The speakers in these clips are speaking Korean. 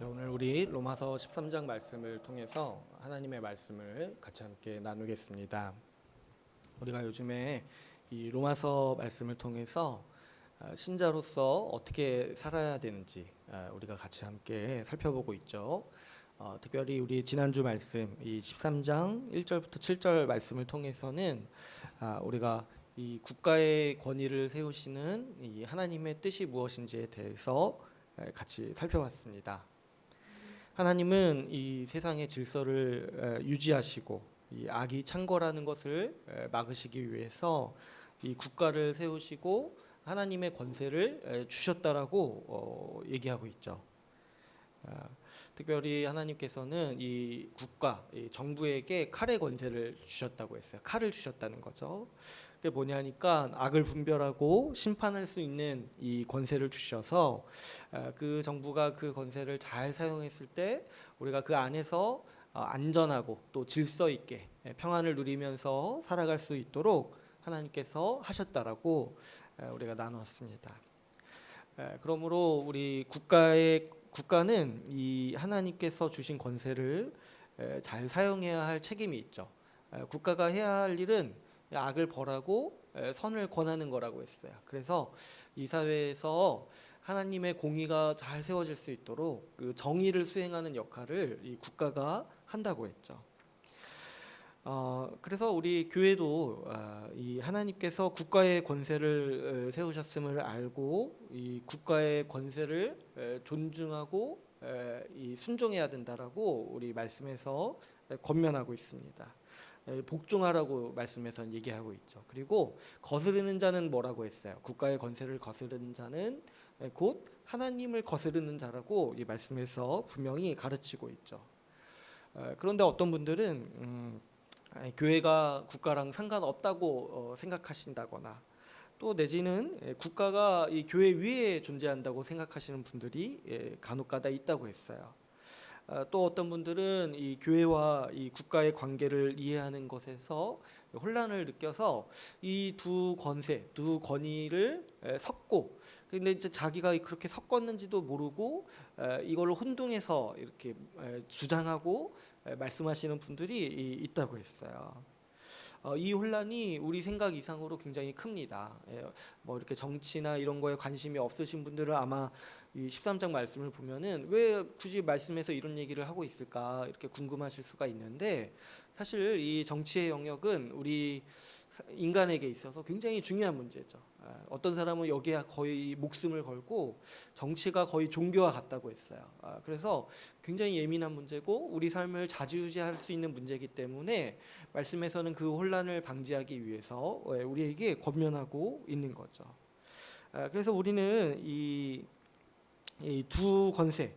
네, 오늘 우리 로마서 13장 말씀을 통해서 하나님의 말씀을 같이 함께 나누겠습니다. 우리가 요즘에 이 로마서 말씀을 통해서 신자로서 어떻게 살아야 되는지 우리가 같이 함께 살펴보고 있죠. 특별히 우리 지난주 말씀 이 13장 1절부터 7절 말씀을 통해서는 우리가 이 국가의 권위를 세우시는 이 하나님의 뜻이 무엇인지에 대해서 같이 살펴봤습니다. 하나님은 이 세상의 질서를 유지하시고 이 악이 창궐하는 것을 막으시기 위해서 이 국가를 세우시고 하나님의 권세를 주셨다라고 얘기하고 있죠. 특별히 하나님께서는 이 국가, 이 정부에게 칼의 권세를 주셨다고 했어요. 칼을 주셨다는 거죠. 그게 뭐냐니까 악을 분별하고 심판할 수 있는 이 권세를 주셔서 그 정부가 그 권세를 잘 사용했을 때 우리가 그 안에서 안전하고 또 질서 있게 평안을 누리면서 살아갈 수 있도록 하나님께서 하셨다라고 우리가 나누었습니다. 그러므로 우리 국가는 이 하나님께서 주신 권세를 잘 사용해야 할 책임이 있죠. 국가가 해야 할 일은 악을 벌하고 선을 권하는 거라고 했어요. 그래서 이 사회에서 하나님의 공의가 잘 세워질 수 있도록 그 정의를 수행하는 역할을 이 국가가 한다고 했죠. 그래서 우리 교회도 이 하나님께서 국가의 권세를 세우셨음을 알고 이 국가의 권세를 존중하고 이 순종해야 된다라고 우리 말씀에서 권면하고 있습니다. 복종하라고 말씀에서 얘기하고 있죠. 그리고 거스르는 자는 뭐라고 했어요? 국가의 권세를 거스르는 자는 곧 하나님을 거스르는 자라고 이 말씀에서 분명히 가르치고 있죠. 그런데 어떤 분들은 교회가 국가랑 상관없다고 생각하신다거나 또 내지는 국가가 이 교회 위에 존재한다고 생각하시는 분들이 간혹가다 있다고 했어요. 또 어떤 분들은 이 교회와 이 국가의 관계를 이해하는 것에서 혼란을 느껴서 이 두 권세, 두 권위를 섞고 근데 이제 자기가 그렇게 섞었는지도 모르고 이걸로 혼동해서 이렇게 주장하고 말씀하시는 분들이 있다고 했어요. 이 혼란이 우리 생각 이상으로 굉장히 큽니다. 뭐 이렇게 정치나 이런 거에 관심이 없으신 분들은 아마 이 13장 말씀을 보면은 왜 굳이 말씀에서 이런 얘기를 하고 있을까 이렇게 궁금하실 수가 있는데 사실 이 정치의 영역은 우리 인간에게 있어서 굉장히 중요한 문제죠. 어떤 사람은 여기에 거의 목숨을 걸고 정치가 거의 종교와 같다고 했어요. 그래서 굉장히 예민한 문제고 우리 삶을 좌지우지할 수 있는 문제이기 때문에 말씀에서는 그 혼란을 방지하기 위해서 우리에게 권면하고 있는 거죠. 그래서 우리는 이 두 권세,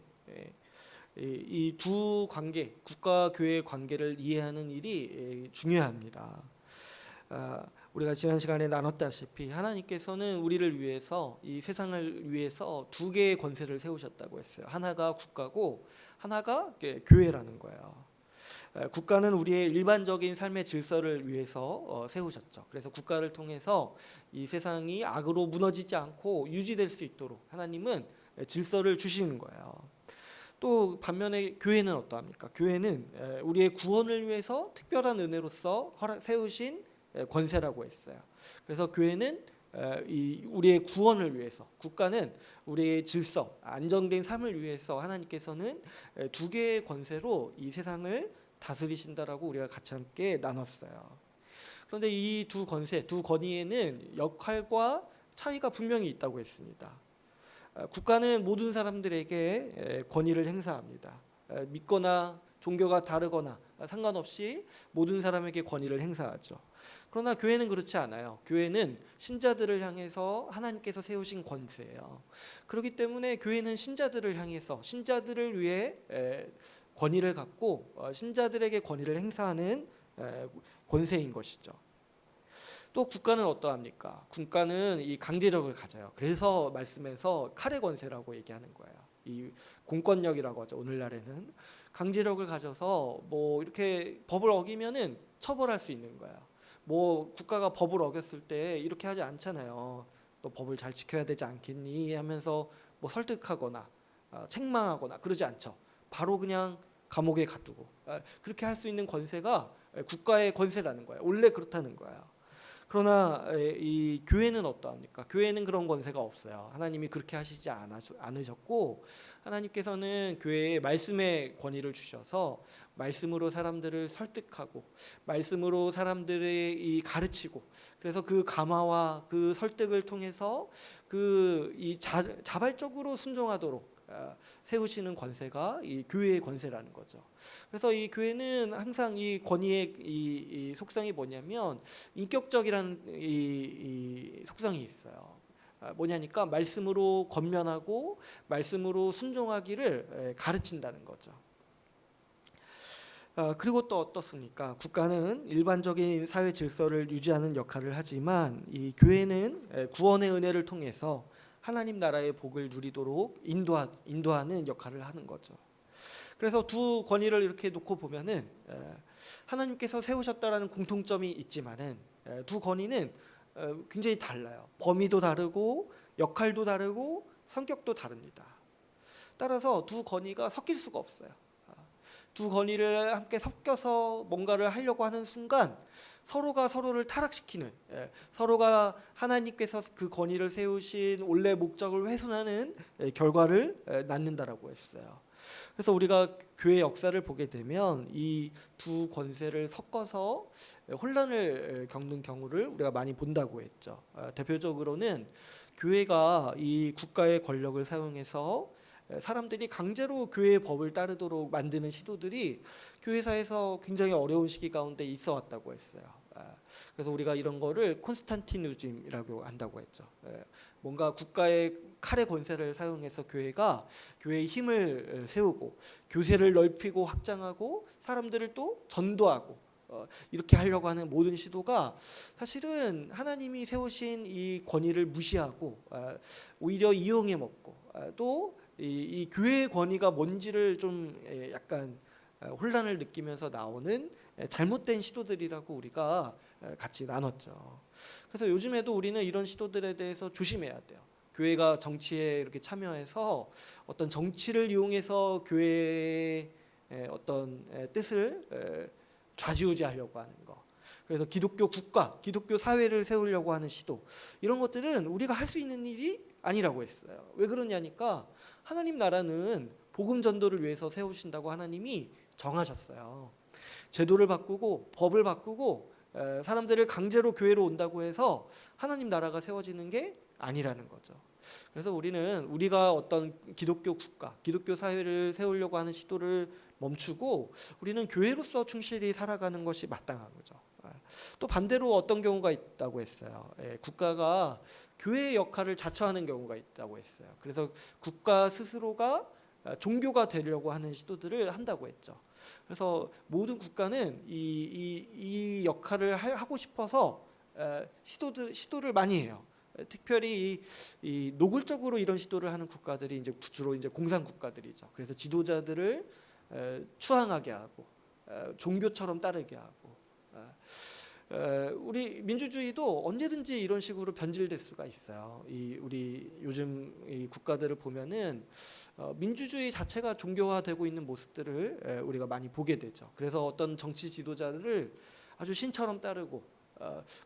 이 두 관계, 국가 교회의 관계를 이해하는 일이 중요합니다. 우리가 지난 시간에 나눴다시피 하나님께서는 우리를 위해서 이 세상을 위해서 두 개의 권세를 세우셨다고 했어요. 하나가 국가고 하나가 교회라는 거예요. 국가는 우리의 일반적인 삶의 질서를 위해서 세우셨죠. 그래서 국가를 통해서 이 세상이 악으로 무너지지 않고 유지될 수 있도록 하나님은 질서를 주시는 거예요. 또 반면에 교회는 어떠합니까? 교회는 우리의 구원을 위해서 특별한 은혜로서 세우신 권세라고 했어요. 그래서 교회는 우리의 구원을 위해서, 국가는 우리의 질서, 안정된 삶을 위해서 하나님께서는 두 개의 권세로 이 세상을 다스리신다라고 우리가 같이 함께 나눴어요. 그런데 이 두 권세, 두 권위에는 역할과 차이가 분명히 있다고 했습니다. 국가는 모든 사람들에게 권위를 행사합니다. 믿거나 종교가 다르거나 상관없이 모든 사람에게 권위를 행사하죠. 그러나 교회는 그렇지 않아요. 교회는 신자들을 향해서 하나님께서 세우신 권세예요. 그렇기 때문에 교회는 신자들을 향해서 신자들을 위해 권위를 갖고 신자들에게 권위를 행사하는 권세인 것이죠. 또 국가는 어떠합니까? 국가는 이 강제력을 가져요. 그래서 말씀에서 칼의 권세라고 얘기하는 거예요. 이 공권력이라고 하죠. 오늘날에는 강제력을 가져서 뭐 이렇게 법을 어기면은 처벌할 수 있는 거예요. 뭐 국가가 법을 어겼을 때 이렇게 하지 않잖아요. 너 법을 잘 지켜야 되지 않겠니? 하면서 뭐 설득하거나 책망하거나 그러지 않죠. 바로 그냥 감옥에 가두고 그렇게 할 수 있는 권세가 국가의 권세라는 거예요. 원래 그렇다는 거예요. 그러나 이 교회는 어떠합니까? 교회는 그런 권세가 없어요. 하나님이 그렇게 하시지 않으셨고, 하나님께서는 교회에 말씀의 권위를 주셔서 말씀으로 사람들을 설득하고 말씀으로 사람들의 이 가르치고, 그래서 그 감화와 그 설득을 통해서 그 이 자발적으로 순종하도록 세우시는 권세가 이 교회의 권세라는 거죠. 그래서 이 교회는 항상 이 권위의 이 속성이 뭐냐면 인격적이라는 이 속성이 있어요. 뭐냐니까 말씀으로 권면하고 말씀으로 순종하기를 가르친다는 거죠. 그리고 또 어떻습니까? 국가는 일반적인 사회 질서를 유지하는 역할을 하지만 이 교회는 구원의 은혜를 통해서 하나님 나라의 복을 누리도록 인도하는 역할을 하는 거죠. 그래서 두 권위를 이렇게 놓고 보면은 하나님께서 세우셨다라는 공통점이 있지만은 두 권위는 굉장히 달라요. 범위도 다르고 역할도 다르고 성격도 다릅니다. 따라서 두 권위가 섞일 수가 없어요. 두 권위를 함께 섞여서 뭔가를 하려고 하는 순간 서로가 서로를 타락시키는, 서로가 하나님께서 그 권위를 세우신 원래 목적을 훼손하는 결과를 낳는다라고 했어요. 그래서 우리가 교회 역사를 보게 되면 이 두 권세를 섞어서 혼란을 겪는 경우를 우리가 많이 본다고 했죠. 대표적으로는 교회가 이 국가의 권력을 사용해서 사람들이 강제로 교회의 법을 따르도록 만드는 시도들이 교회사에서 굉장히 어려운 시기 가운데 있어 왔다고 했어요. 그래서 우리가 이런 거를 콘스탄티누즘이라고 한다고 했죠. 뭔가 국가의 칼의 권세를 사용해서 교회가 교회의 힘을 세우고 교세를 넓히고 확장하고 사람들을 또 전도하고 이렇게 하려고 하는 모든 시도가 사실은 하나님이 세우신 이 권위를 무시하고 오히려 이용해 먹고 또 이 교회의 권위가 뭔지를 좀 약간 혼란을 느끼면서 나오는 잘못된 시도들이라고 우리가 같이 나눴죠. 그래서 요즘에도 우리는 이런 시도들에 대해서 조심해야 돼요. 교회가 정치에 이렇게 참여해서 어떤 정치를 이용해서 교회의 어떤 뜻을 좌지우지하려고 하는 거. 그래서 기독교 국가, 기독교 사회를 세우려고 하는 시도, 이런 것들은 우리가 할 수 있는 일이 아니라고 했어요. 왜 그러냐니까 하나님 나라는 복음 전도를 위해서 세우신다고 하나님이 정하셨어요. 제도를 바꾸고 법을 바꾸고 사람들을 강제로 교회로 온다고 해서 하나님 나라가 세워지는 게 아니라는 거죠. 그래서 우리가 어떤 기독교 국가, 기독교 사회를 세우려고 하는 시도를 멈추고 우리는 교회로서 충실히 살아가는 것이 마땅한 거죠. 또 반대로 어떤 경우가 있다고 했어요. 국가가 교회의 역할을 자처하는 경우가 있다고 했어요. 그래서 국가 스스로가 종교가 되려고 하는 시도들을 한다고 했죠. 그래서 모든 국가는 이 역할을 하고 싶어서 시도를 많이 해요. 특별히 이 노골적으로 이런 시도를 하는 국가들이 이제 주로 이제 공산 국가들이죠. 그래서 지도자들을 추앙하게 하고 종교처럼 따르게 하고 우리 민주주의도 언제든지 이런 식으로 변질될 수가 있어요. 우리 요즘 이 국가들을 보면은 민주주의 자체가 종교화되고 있는 모습들을 우리가 많이 보게 되죠. 그래서 어떤 정치 지도자들을 아주 신처럼 따르고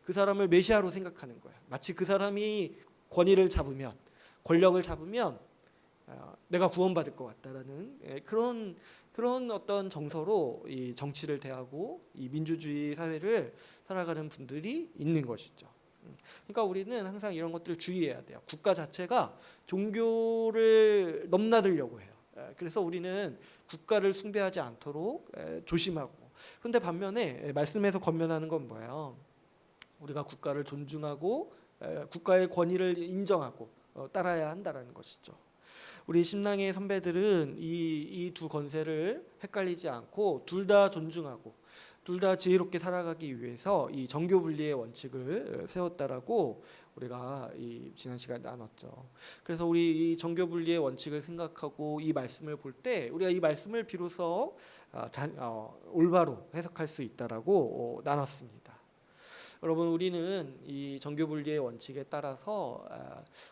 그 사람을 메시아로 생각하는 거예요. 마치 그 사람이 권위를 잡으면, 권력을 잡으면 내가 구원받을 것 같다라는 그런 어떤 정서로 이 정치를 대하고 이 민주주의 사회를 살아가는 분들이 있는 것이죠. 그러니까 우리는 항상 이런 것들을 주의해야 돼요. 국가 자체가 종교를 넘나들려고 해요. 그래서 우리는 국가를 숭배하지 않도록 조심하고. 그런데 반면에 말씀에서 권면하는 건 뭐예요? 우리가 국가를 존중하고 국가의 권위를 인정하고 따라야 한다는 것이죠. 우리 신랑의 선배들은 이 두 권세를 헷갈리지 않고 둘 다 존중하고 둘 다 지혜롭게 살아가기 위해서 이 정교 분리의 원칙을 세웠다라고 우리가 이 지난 시간에 나눴죠. 그래서 우리 이 정교 분리의 원칙을 생각하고 이 말씀을 볼 때 우리가 이 말씀을 비로소 올바로 해석할 수 있다라고 나눴습니다. 여러분, 우리는 이 정교분리의 원칙에 따라서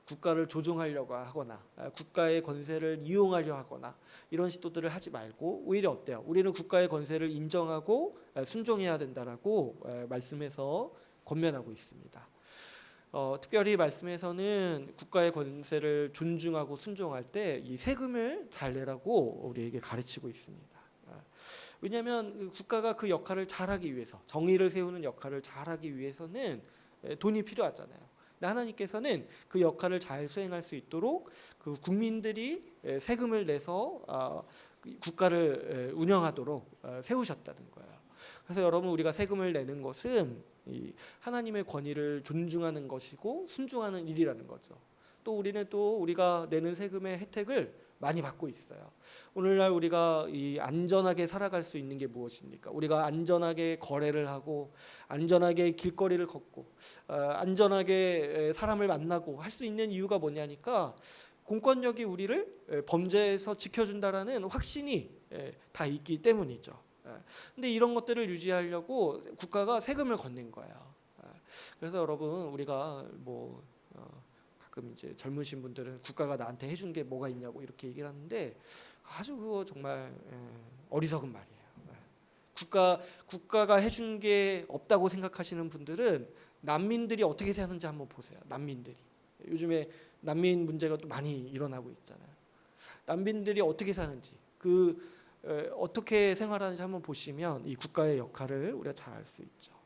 국가를 조종하려고 하거나 국가의 권세를 이용하려 하거나 이런 시도들을 하지 말고, 오히려 어때요? 우리는 국가의 권세를 인정하고 순종해야 된다라고 말씀해서 권면하고 있습니다. 특별히 말씀에서는 국가의 권세를 존중하고 순종할 때 이 세금을 잘 내라고 우리에게 가르치고 있습니다. 왜냐하면 국가가 그 역할을 잘하기 위해서, 정의를 세우는 역할을 잘하기 위해서는 돈이 필요하잖아요. 근데 하나님께서는 그 역할을 잘 수행할 수 있도록 그 국민들이 세금을 내서 국가를 운영하도록 세우셨다는 거예요. 그래서 여러분, 우리가 세금을 내는 것은 이 하나님의 권위를 존중하는 것이고 순종하는 일이라는 거죠. 또 우리는 또 우리가 내는 세금의 혜택을 많이 받고 있어요. 오늘날 우리가 이 안전하게 살아갈 수 있는 게 무엇입니까? 우리가 안전하게 거래를 하고 안전하게 길거리를 걷고 안전하게 사람을 만나고 할 수 있는 이유가 뭐냐니까, 공권력이 우리를 범죄에서 지켜준다라는 확신이 다 있기 때문이죠. 근데 이런 것들을 유지하려고 국가가 세금을 걷는 거예요. 그래서 여러분, 우리가 가끔 이제 젊으신 분들은 국가가 나한테 해준 게 뭐가 있냐고 이렇게 얘기를 하는데, 아주 그거 정말 어리석은 말이에요. 국가가 해준 게 없다고 생각하시는 분들은 난민들이 어떻게 사는지 한번 보세요. 난민들이 요즘에 난민 문제가 또 많이 일어나고 있잖아요. 난민들이 어떻게 사는지, 어떻게 생활하는지 한번 보시면 이 국가의 역할을 우리가 잘 알 수 있죠.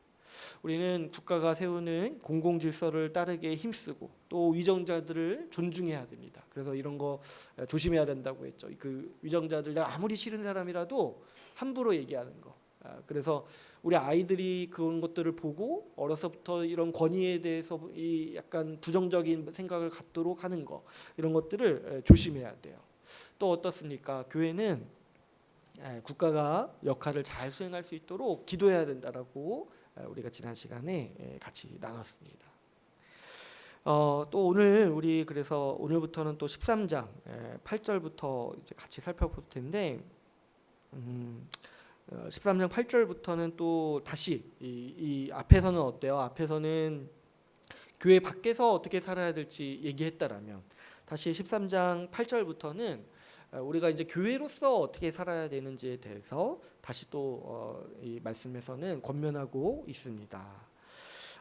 우리는 국가가 세우는 공공 질서를 따르게 힘쓰고 또 위정자들을 존중해야 됩니다. 그래서 이런 거 조심해야 된다고 했죠. 그 위정자들, 내가 아무리 싫은 사람이라도 함부로 얘기하는 거. 그래서 우리 아이들이 그런 것들을 보고 어려서부터 이런 권위에 대해서 이 약간 부정적인 생각을 갖도록 하는 거, 이런 것들을 조심해야 돼요. 또 어떻습니까? 교회는 국가가 역할을 잘 수행할 수 있도록 기도해야 된다라고 우리가 지난 시간에 같이 나눴습니다. 또 오늘 우리 그래서 오늘부터는 또 13장 8절부터 이제 같이 살펴볼 텐데, 13장 8절부터는 또 다시 이 앞에서는 어때요? 앞에서는 교회 밖에서 어떻게 살아야 될지 얘기했다라면, 다시 13장 8절부터는 우리가 이제 교회로서 어떻게 살아야 되는지에 대해서 다시 또 이 말씀에서는 권면하고 있습니다.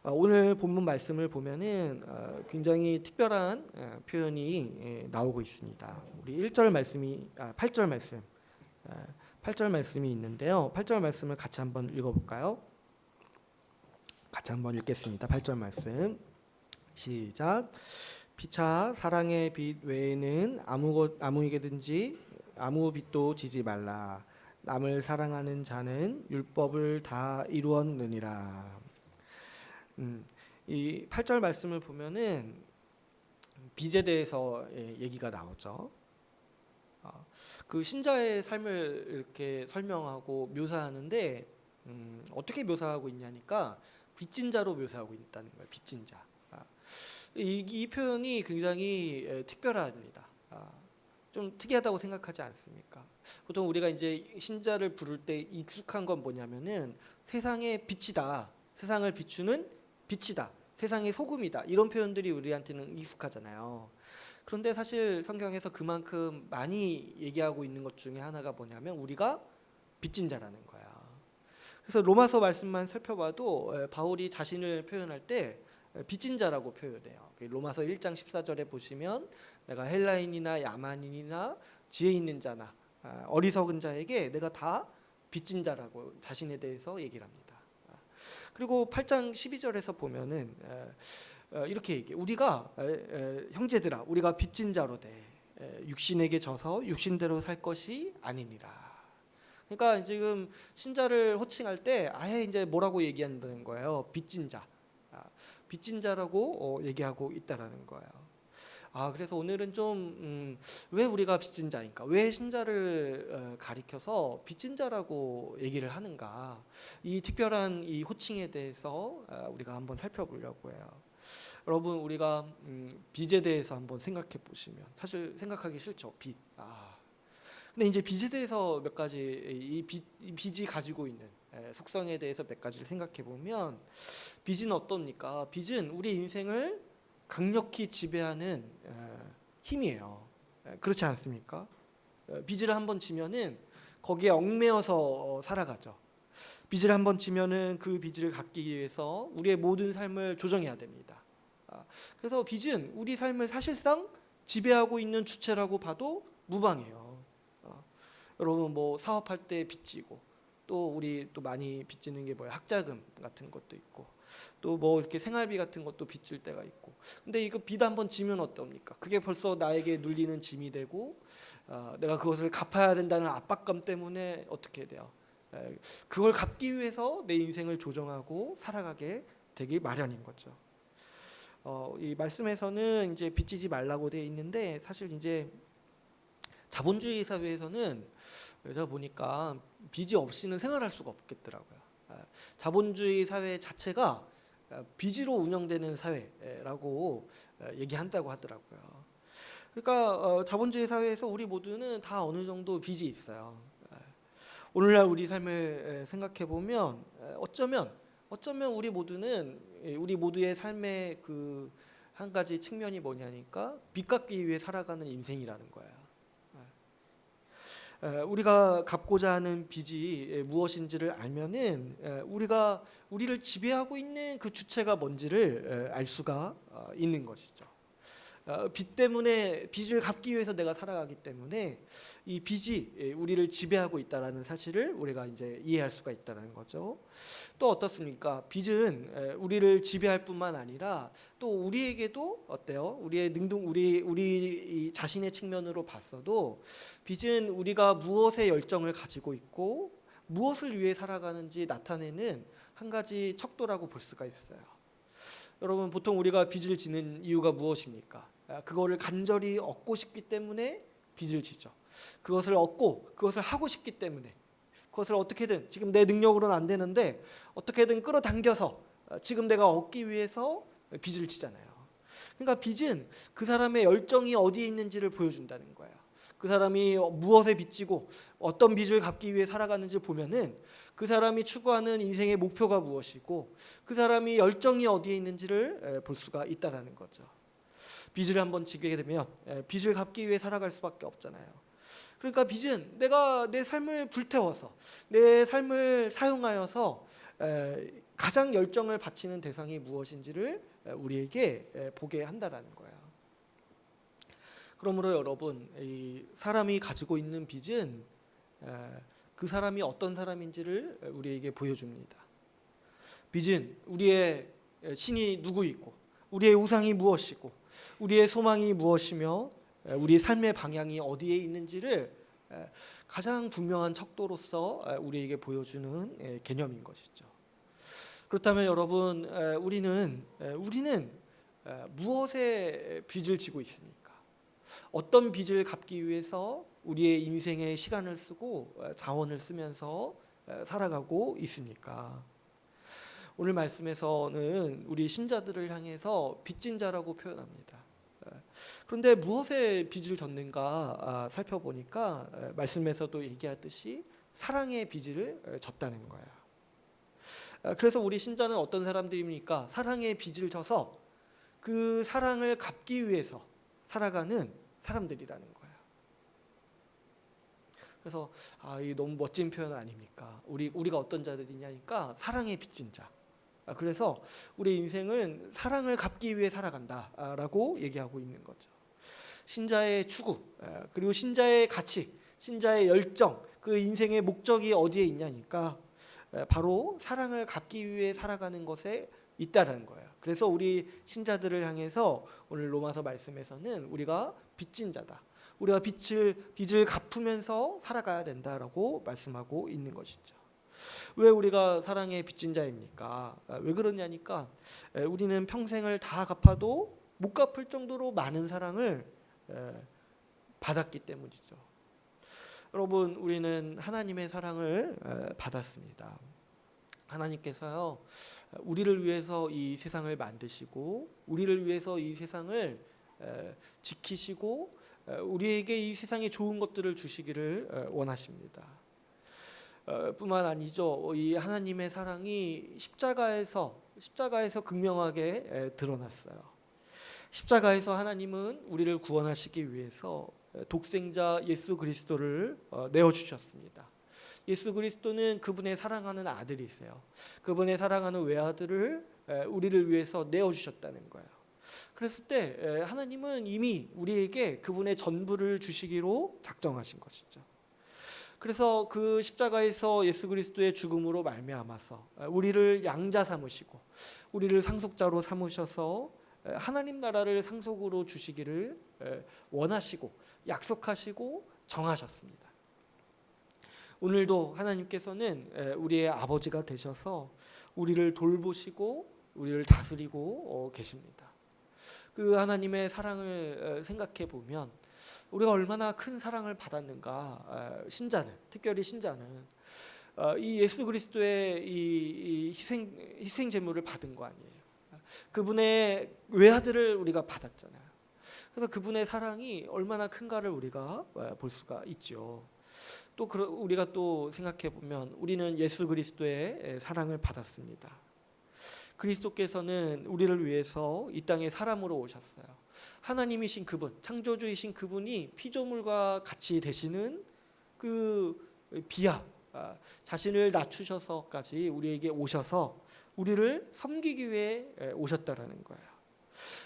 오늘 본문 말씀을 보면은 굉장히 특별한 표현이 나오고 있습니다. 우리 1절 말씀이 8절 말씀, 8절 말씀이 있는데요. 8절 말씀을 같이 한번 읽어볼까요? 같이 한번 읽겠습니다. 8절 말씀 시작. 피차 사랑의 빛 외에는 아무에게든지 아무 빛도 지지 말라. 남을 사랑하는 자는 율법을 다 이루었느니라. 이 8절 말씀을 보면은 빚에 대해서 얘기가 나오죠. 그 신자의 삶을 이렇게 설명하고 묘사하는데 어떻게 묘사하고 있냐니까, 빚진 자로 묘사하고 있다는 거예요. 빚진 자. 이 표현이 굉장히 특별합니다. 좀 특이하다고 생각하지 않습니까? 보통 우리가 이제 신자를 부를 때 익숙한 건 뭐냐면은 세상의 빛이다, 세상을 비추는 빛이다, 세상의 소금이다, 이런 표현들이 우리한테는 익숙하잖아요. 그런데 사실 성경에서 그만큼 많이 얘기하고 있는 것 중에 하나가 뭐냐면 우리가 빚진 자라는 거야. 그래서 로마서 말씀만 살펴봐도 바울이 자신을 표현할 때 빚진 자라고 표현해요. 로마서 1장 14절에 보시면 내가 헬라인이나 야만인이나 지혜 있는 자나 어리석은 자에게 내가 다 빚진 자라고 자신에 대해서 얘기를 합니다. 그리고 8장 12절에서 보면은 이렇게 얘기해. 우리가 형제들아, 우리가 빚진 자로 돼 육신에게 져서 육신대로 살 것이 아니니라. 그러니까 지금 신자를 호칭할 때 아예 이제 뭐라고 얘기한다는 거예요? 빚진 자. 빚진 자라고 얘기하고 있다라는 거예요. 그래서 오늘은 좀 왜 우리가 빚진 자인가? 왜 신자를 가리켜서 빚진 자라고 얘기를 하는가? 이 특별한 이 호칭에 대해서 우리가 한번 살펴보려고 해요. 여러분, 우리가 빚에 대해서 한번 생각해 보시면 사실 생각하기 싫죠. 빚. 근데 이제 빚에 대해서 몇 가지 이 빚이 가지고 있는 속성에 대해서 몇 가지를 생각해 보면 빚은 어떻습니까? 빚은 우리 인생을 강력히 지배하는 힘이에요. 그렇지 않습니까? 빚을 한번 지면은 거기에 얽매여서 살아가죠. 빚을 한번 지면은 그 빚을 갚기 위해서 우리의 모든 삶을 조정해야 됩니다. 그래서 빚은 우리 삶을 사실상 지배하고 있는 주체라고 봐도 무방해요. 여러분 뭐 사업할 때 빚지고 또 우리 또 많이 빚지는 게 뭐예요? 학자금 같은 것도 있고 또 뭐 이렇게 생활비 같은 것도 빚질 때가 있고. 근데 이거 빚 한번 지면 어떻습니까? 그게 벌써 나에게 눌리는 짐이 되고 내가 그것을 갚아야 된다는 압박감 때문에 어떻게 돼요? 그걸 갚기 위해서 내 인생을 조정하고 살아가게 되길 마련인 거죠. 이 말씀에서는 이제 빚지지 말라고 되어 있는데 사실 이제 자본주의 사회에서는 제가 보니까 빚이 없이는 생활할 수가 없겠더라고요. 자본주의 사회 자체가 빚으로 운영되는 사회라고 얘기한다고 하더라고요. 그러니까 자본주의 사회에서 우리 모두는 다 어느 정도 빚이 있어요. 오늘날 우리 삶을 생각해 보면 어쩌면 우리 모두는 우리 모두의 삶의 그 한 가지 측면이 뭐냐니까 빚 갚기 위해 살아가는 인생이라는 거예요. 우리가 갚고자 하는 빚이 무엇인지를 알면은 우리를 지배하고 있는 그 주체가 뭔지를 알 수가 있는 것이죠. 빚 때문에 빚을 갚기 위해서 내가 살아가기 때문에 이 빚이 우리를 지배하고 있다라는 사실을 우리가 이제 이해할 수가 있다는 거죠. 또 어떻습니까? 빚은 우리를 지배할 뿐만 아니라 또 우리에게도 어때요? 우리의 우리 자신의 측면으로 봤어도 빚은 우리가 무엇에 열정을 가지고 있고 무엇을 위해 살아가는지 나타내는 한 가지 척도라고 볼 수가 있어요. 여러분 보통 우리가 빚을 지는 이유가 무엇입니까? 그거를 간절히 얻고 싶기 때문에 빚을 지죠. 그것을 얻고 그것을 하고 싶기 때문에 그것을 어떻게든 지금 내 능력으로는 안 되는데 어떻게든 끌어당겨서 지금 내가 얻기 위해서 빚을 지잖아요. 그러니까 빚은 그 사람의 열정이 어디에 있는지를 보여준다는 거예요. 그 사람이 무엇에 빚지고 어떤 빚을 갚기 위해 살아가는지 보면은 그 사람이 추구하는 인생의 목표가 무엇이고 그 사람이 열정이 어디에 있는지를 볼 수가 있다라는 거죠. 빚을 한번 지게 되면 빚을 갚기 위해 살아갈 수밖에 없잖아요. 그러니까 빚은 내가 내 삶을 불태워서 내 삶을 사용하여서 가장 열정을 바치는 대상이 무엇인지를 우리에게 보게 한다라는 거예요. 그러므로 여러분 이 사람이 가지고 있는 빚은 그 사람이 어떤 사람인지를 우리에게 보여줍니다. 빚은 우리의 신이 누구이고 우리의 우상이 무엇이고 우리의 소망이 무엇이며 우리의 삶의 방향이 어디에 있는지를 가장 분명한 척도로서 우리에게 보여주는 개념인 것이죠. 그렇다면 여러분 우리는 무엇에 빚을 지고 있습니까? 어떤 빚을 갚기 위해서 우리의 인생에 시간을 쓰고 자원을 쓰면서 살아가고 있습니까? 오늘 말씀에서는 우리 신자들을 향해서 빚진 자라고 표현합니다. 그런데 무엇에 빚을 졌는가 살펴보니까 말씀에서도 얘기하듯이 사랑의 빚을 졌다는 거예요. 그래서 우리 신자는 어떤 사람들입니까? 사랑의 빚을 져서 그 사랑을 갚기 위해서 살아가는 사람들이라는 거예요. 그래서 이 너무 멋진 표현 아닙니까? 우리가 어떤 자들이냐니까 사랑의 빚진 자. 그래서 우리 인생은 사랑을 갚기 위해 살아간다라고 얘기하고 있는 거죠. 신자의 추구 그리고 신자의 가치, 신자의 열정, 그 인생의 목적이 어디에 있냐니까 바로 사랑을 갚기 위해 살아가는 것에 있다라는 거예요. 그래서 우리 신자들을 향해서 오늘 로마서 말씀에서는 우리가 빚진 자다. 우리가 빚을 갚으면서 살아가야 된다라고 말씀하고 있는 것이죠. 왜 우리가 사랑의 빚진 자입니까? 왜 그러냐니까 우리는 평생을 다 갚아도 못 갚을 정도로 많은 사랑을 받았기 때문이죠. 여러분 우리는 하나님의 사랑을 받았습니다. 하나님께서요 우리를 위해서 이 세상을 만드시고 우리를 위해서 이 세상을 지키시고 우리에게 이 세상의 좋은 것들을 주시기를 원하십니다. 뿐만 아니죠. 이 하나님의 사랑이 십자가에서 극명하게 드러났어요. 십자가에서 하나님은 우리를 구원하시기 위해서 독생자 예수 그리스도를 내어 주셨습니다. 예수 그리스도는 그분의 사랑하는 아들이세요. 그분의 사랑하는 외아들을 우리를 위해서 내어 주셨다는 거예요. 그랬을 때 하나님은 이미 우리에게 그분의 전부를 주시기로 작정하신 것이죠. 그래서 그 십자가에서 예수 그리스도의 죽음으로 말미암아서 우리를 양자 삼으시고 우리를 상속자로 삼으셔서 하나님 나라를 상속으로 주시기를 원하시고 약속하시고 정하셨습니다. 오늘도 하나님께서는 우리의 아버지가 되셔서 우리를 돌보시고 우리를 다스리고 계십니다. 그 하나님의 사랑을 생각해 보면 우리가 얼마나 큰 사랑을 받았는가. 신자는, 특별히 신자는 이 예수 그리스도의 이 희생 제물을 받은 거 아니에요. 그분의 외아들을 우리가 받았잖아요. 그래서 그분의 사랑이 얼마나 큰가를 우리가 볼 수가 있죠. 또 우리가 또 생각해 보면 우리는 예수 그리스도의 사랑을 받았습니다. 그리스도께서는 우리를 위해서 이 땅에 사람으로 오셨어요. 하나님이신 그분, 창조주이신 그분이 피조물과 같이 되시는 그 비하, 자신을 낮추셔서까지 우리에게 오셔서 우리를 섬기기 위해 오셨다라는 거예요.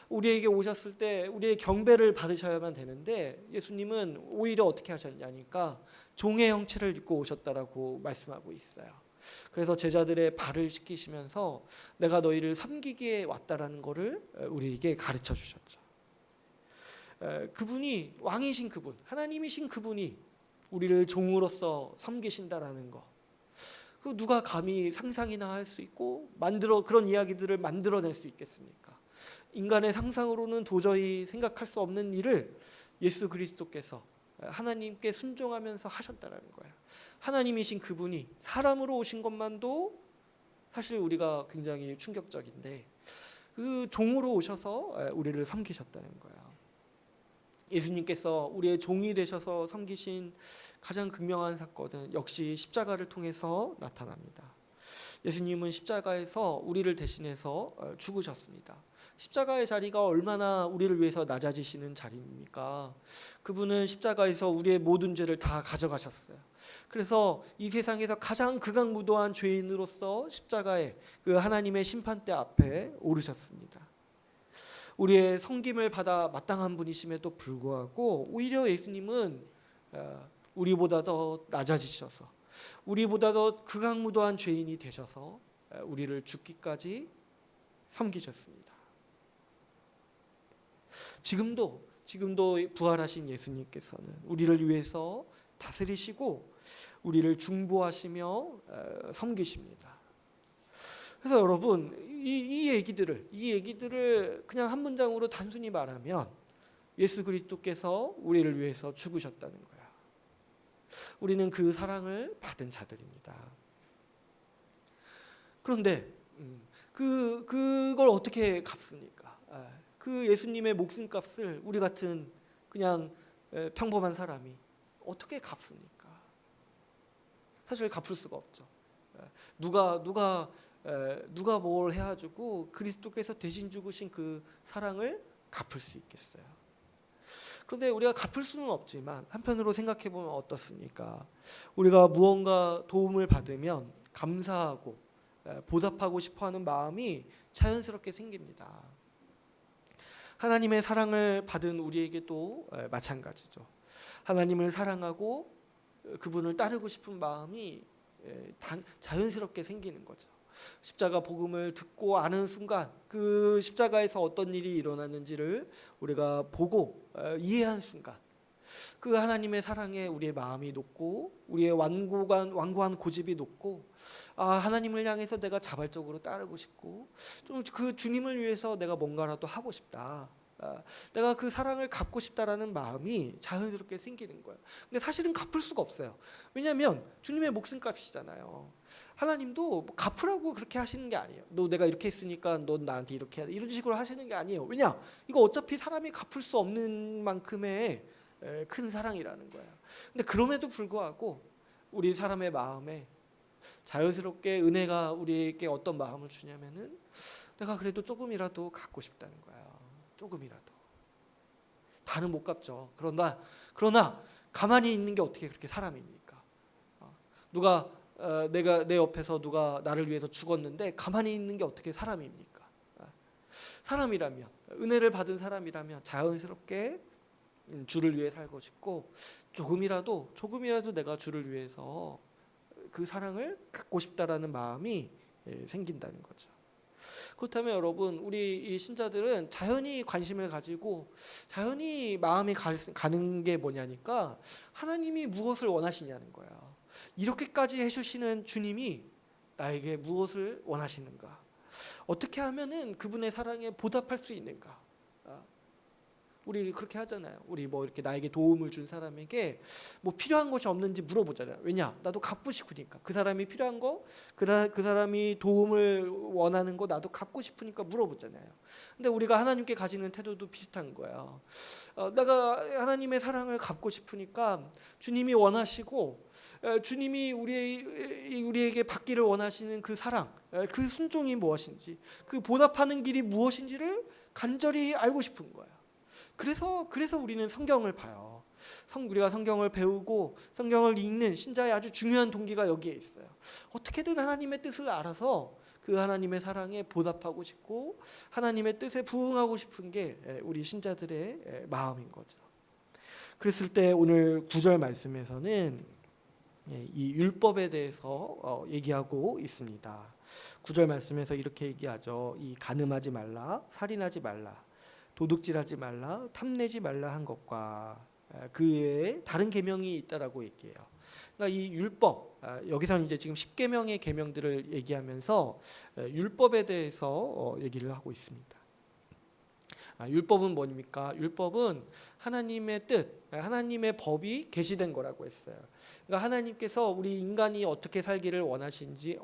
우리에게 오셨을 때 우리의 경배를 받으셔야만 되는데 예수님은 오히려 어떻게 하셨냐니까 종의 형체를 입고 오셨다라고 말씀하고 있어요. 그래서 제자들의 발을 씻기시면서 내가 너희를 섬기기에 왔다라는 것을 우리에게 가르쳐 주셨죠. 그분이 왕이신 그분, 하나님이신 그분이 우리를 종으로서 섬기신다라는 거. 그 누가 감히 상상이나 할 수 있고 그런 이야기들을 만들어낼 수 있겠습니까? 인간의 상상으로는 도저히 생각할 수 없는 일을 예수 그리스도께서 하나님께 순종하면서 하셨다는 거예요. 하나님이신 그분이 사람으로 오신 것만도 사실 우리가 굉장히 충격적인데 그 종으로 오셔서 우리를 섬기셨다는 거예요. 예수님께서 우리의 종이 되셔서 섬기신 가장 극명한 사건은 역시 십자가를 통해서 나타납니다. 예수님은 십자가에서 우리를 대신해서 죽으셨습니다. 십자가의 자리가 얼마나 우리를 위해서 낮아지시는 자리입니까? 그분은 십자가에서 우리의 모든 죄를 다 가져가셨어요. 그래서 이 세상에서 가장 극악무도한 죄인으로서 십자가에 그 하나님의 심판대 앞에 오르셨습니다. 우리의 섬김을 받아 마땅한 분이심에도 불구하고 오히려 예수님은 우리보다 더 낮아지셔서 우리보다 더 극악무도한 죄인이 되셔서 우리를 죽기까지 섬기셨습니다. 지금도 부활하신 예수님께서는 우리를 위해서 다스리시고 우리를 중보하시며 섬기십니다. 그래서 여러분 이 얘기들을 그냥 한 문장으로 단순히 말하면 예수 그리스도께서 우리를 위해서 죽으셨다는 거야. 우리는 그 사랑을 받은 자들입니다. 그런데 그걸 어떻게 갚습니까? 그 예수님의 목숨값을 우리 같은 그냥 평범한 사람이 어떻게 갚습니까? 사실 갚을 수가 없죠. 누가 뭘 해가지고 그리스도께서 대신 죽으신 그 사랑을 갚을 수 있겠어요? 그런데 우리가 갚을 수는 없지만 한편으로 생각해 보면 어떻습니까? 우리가 무언가 도움을 받으면 감사하고 보답하고 싶어하는 마음이 자연스럽게 생깁니다. 하나님의 사랑을 받은 우리에게도 마찬가지죠. 하나님을 사랑하고 그분을 따르고 싶은 마음이 자연스럽게 생기는 거죠. 십자가 복음을 듣고 아는 순간 그 십자가에서 어떤 일이 일어났는지를 우리가 보고 이해한 순간 그 하나님의 사랑에 우리의 마음이 녹고 우리의 완고한 고집이 녹고 하나님을 향해서 내가 자발적으로 따르고 싶고 좀 그 주님을 위해서 내가 뭔가라도 하고 싶다. 내가 그 사랑을 갚고 싶다라는 마음이 자연스럽게 생기는 거예요. 근데 사실은 갚을 수가 없어요. 왜냐하면 주님의 목숨값이잖아요. 하나님도 뭐 갚으라고 그렇게 하시는 게 아니에요. 너 내가 이렇게 했으니까 넌 나한테 이렇게 해야 돼. 이런 식으로 하시는 게 아니에요. 왜냐? 이거 어차피 사람이 갚을 수 없는 만큼의 큰 사랑이라는 거예요. 근데 그럼에도 불구하고 우리 사람의 마음에 자연스럽게 은혜가 우리에게 어떤 마음을 주냐면은 내가 그래도 조금이라도 갖고 싶다는 거야. 조금이라도. 다는 못 갚죠. 그러나 가만히 있는 게 어떻게 그렇게 사람입니까? 누가 내가 내 옆에서 누가 나를 위해서 죽었는데 가만히 있는 게 어떻게 사람입니까? 사람이라면, 은혜를 받은 사람이라면 자연스럽게 주를 위해 살고 싶고 조금이라도 내가 주를 위해서 그 사랑을 갖고 싶다라는 마음이 생긴다는 거죠. 그렇다면 여러분, 우리 이 신자들은 자연히 관심을 가지고 자연히 마음이 가는 게 뭐냐니까 하나님이 무엇을 원하시냐는 거야. 이렇게까지 해주시는 주님이 나에게 무엇을 원하시는가? 어떻게 하면은 그분의 사랑에 보답할 수 있는가? 우리 그렇게 하잖아요. 우리 뭐 이렇게 나에게 도움을 준 사람에게 뭐 필요한 것이 없는지 물어보잖아요. 왜냐? 나도 갖고 싶으니까. 그 사람이 필요한 거, 그 사람이 도움을 원하는 거 나도 갖고 싶으니까 물어보잖아요. 근데 우리가 하나님께 가지는 태도도 비슷한 거예요. 내가 하나님의 사랑을 갖고 싶으니까 주님이 원하시고 주님이 우리에게 받기를 원하시는 그 사랑, 그 순종이 무엇인지, 그 보답하는 길이 무엇인지를 간절히 알고 싶은 거예요. 그래서 우리는 성경을 봐요. 우리가 성경을 배우고 성경을 읽는 신자의 아주 중요한 동기가 여기에 있어요. 어떻게든 하나님의 뜻을 알아서 그 하나님의 사랑에 보답하고 싶고 하나님의 뜻에 부응하고 싶은 게 우리 신자들의 마음인 거죠. 그랬을 때 오늘 9절 말씀에서는 이 율법에 대해서 얘기하고 있습니다. 9절 말씀에서 이렇게 얘기하죠. 이 간음하지 말라, 살인하지 말라, 도둑질하지 말라, 탐내지 말라 한 것과 그 외에 다른 계명이 있다라고 얘기해요. 그러니까 이 율법, 여기서는 이제 지금 10계명의 계명들을 얘기하면서 율법에 대해서 얘기를 하고 있습니다. 율법은 뭡니까? 율법은 하나님의 뜻, 하나님의 법이 계시된 거라고 했어요. 그러니까 하나님께서 우리 인간이 어떻게 살기를 원하시는지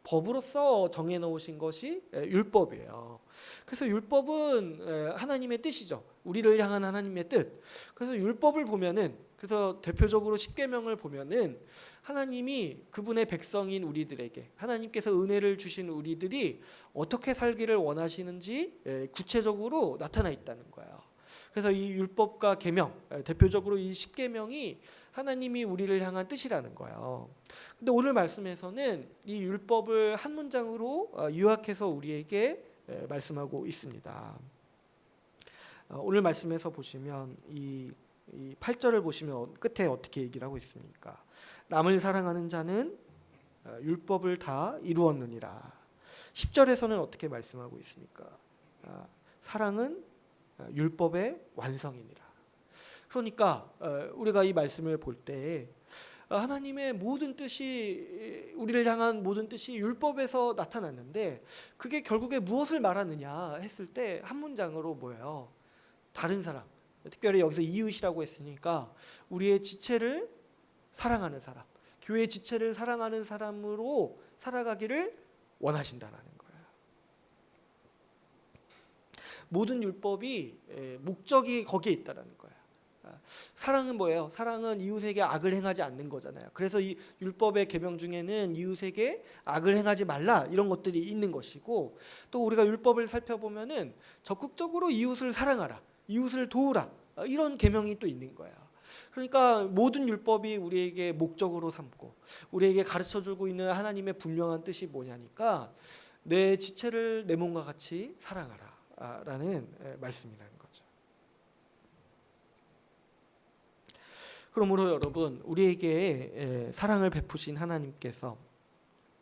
법으로서 정해놓으신 것이 율법이에요. 그래서 율법은 하나님의 뜻이죠. 우리를 향한 하나님의 뜻. 그래서 율법을 보면은, 그래서 대표적으로 10계명을 보면은 하나님이 그분의 백성인 우리들에게, 하나님께서 은혜를 주신 우리들이 어떻게 살기를 원하시는지 구체적으로 나타나 있다는 거예요. 그래서 이 율법과 계명, 대표적으로 이 10계명이 하나님이 우리를 향한 뜻이라는 거예요. 근데 오늘 말씀에서는 이 율법을 한 문장으로 요약해서 우리에게 말씀하고 있습니다. 오늘 말씀에서 보시면 이 8절을 보시면 끝에 어떻게 얘기를 하고 있습니까? 남을 사랑하는 자는 율법을 다 이루었느니라. 10절에서는 어떻게 말씀하고 있습니까? 사랑은 율법의 완성이니라. 그러니까 우리가 이 말씀을 볼 때 하나님의 모든 뜻이, 우리를 향한 모든 뜻이 율법에서 나타났는데 그게 결국에 무엇을 말하느냐 했을 때 한 문장으로 뭐예요? 다른 사람, 특별히 여기서 이웃이라고 했으니까 우리의 지체를 사랑하는 사람, 교회의 지체를 사랑하는 사람으로 살아가기를 원하신다라는 거예요. 모든 율법이 목적이 거기에 있다라는 거예요. 사랑은 뭐예요? 사랑은 이웃에게 악을 행하지 않는 거잖아요. 그래서 이 율법의 계명 중에는 이웃에게 악을 행하지 말라 이런 것들이 있는 것이고, 또 우리가 율법을 살펴보면은 적극적으로 이웃을 사랑하라, 이웃을 도우라, 이런 계명이 또 있는 거예요. 그러니까 모든 율법이 우리에게 목적으로 삼고 우리에게 가르쳐주고 있는 하나님의 분명한 뜻이 뭐냐니까 내 지체를 내 몸과 같이 사랑하라 라는 말씀이라는 거죠. 그러므로 여러분, 우리에게 사랑을 베푸신 하나님께서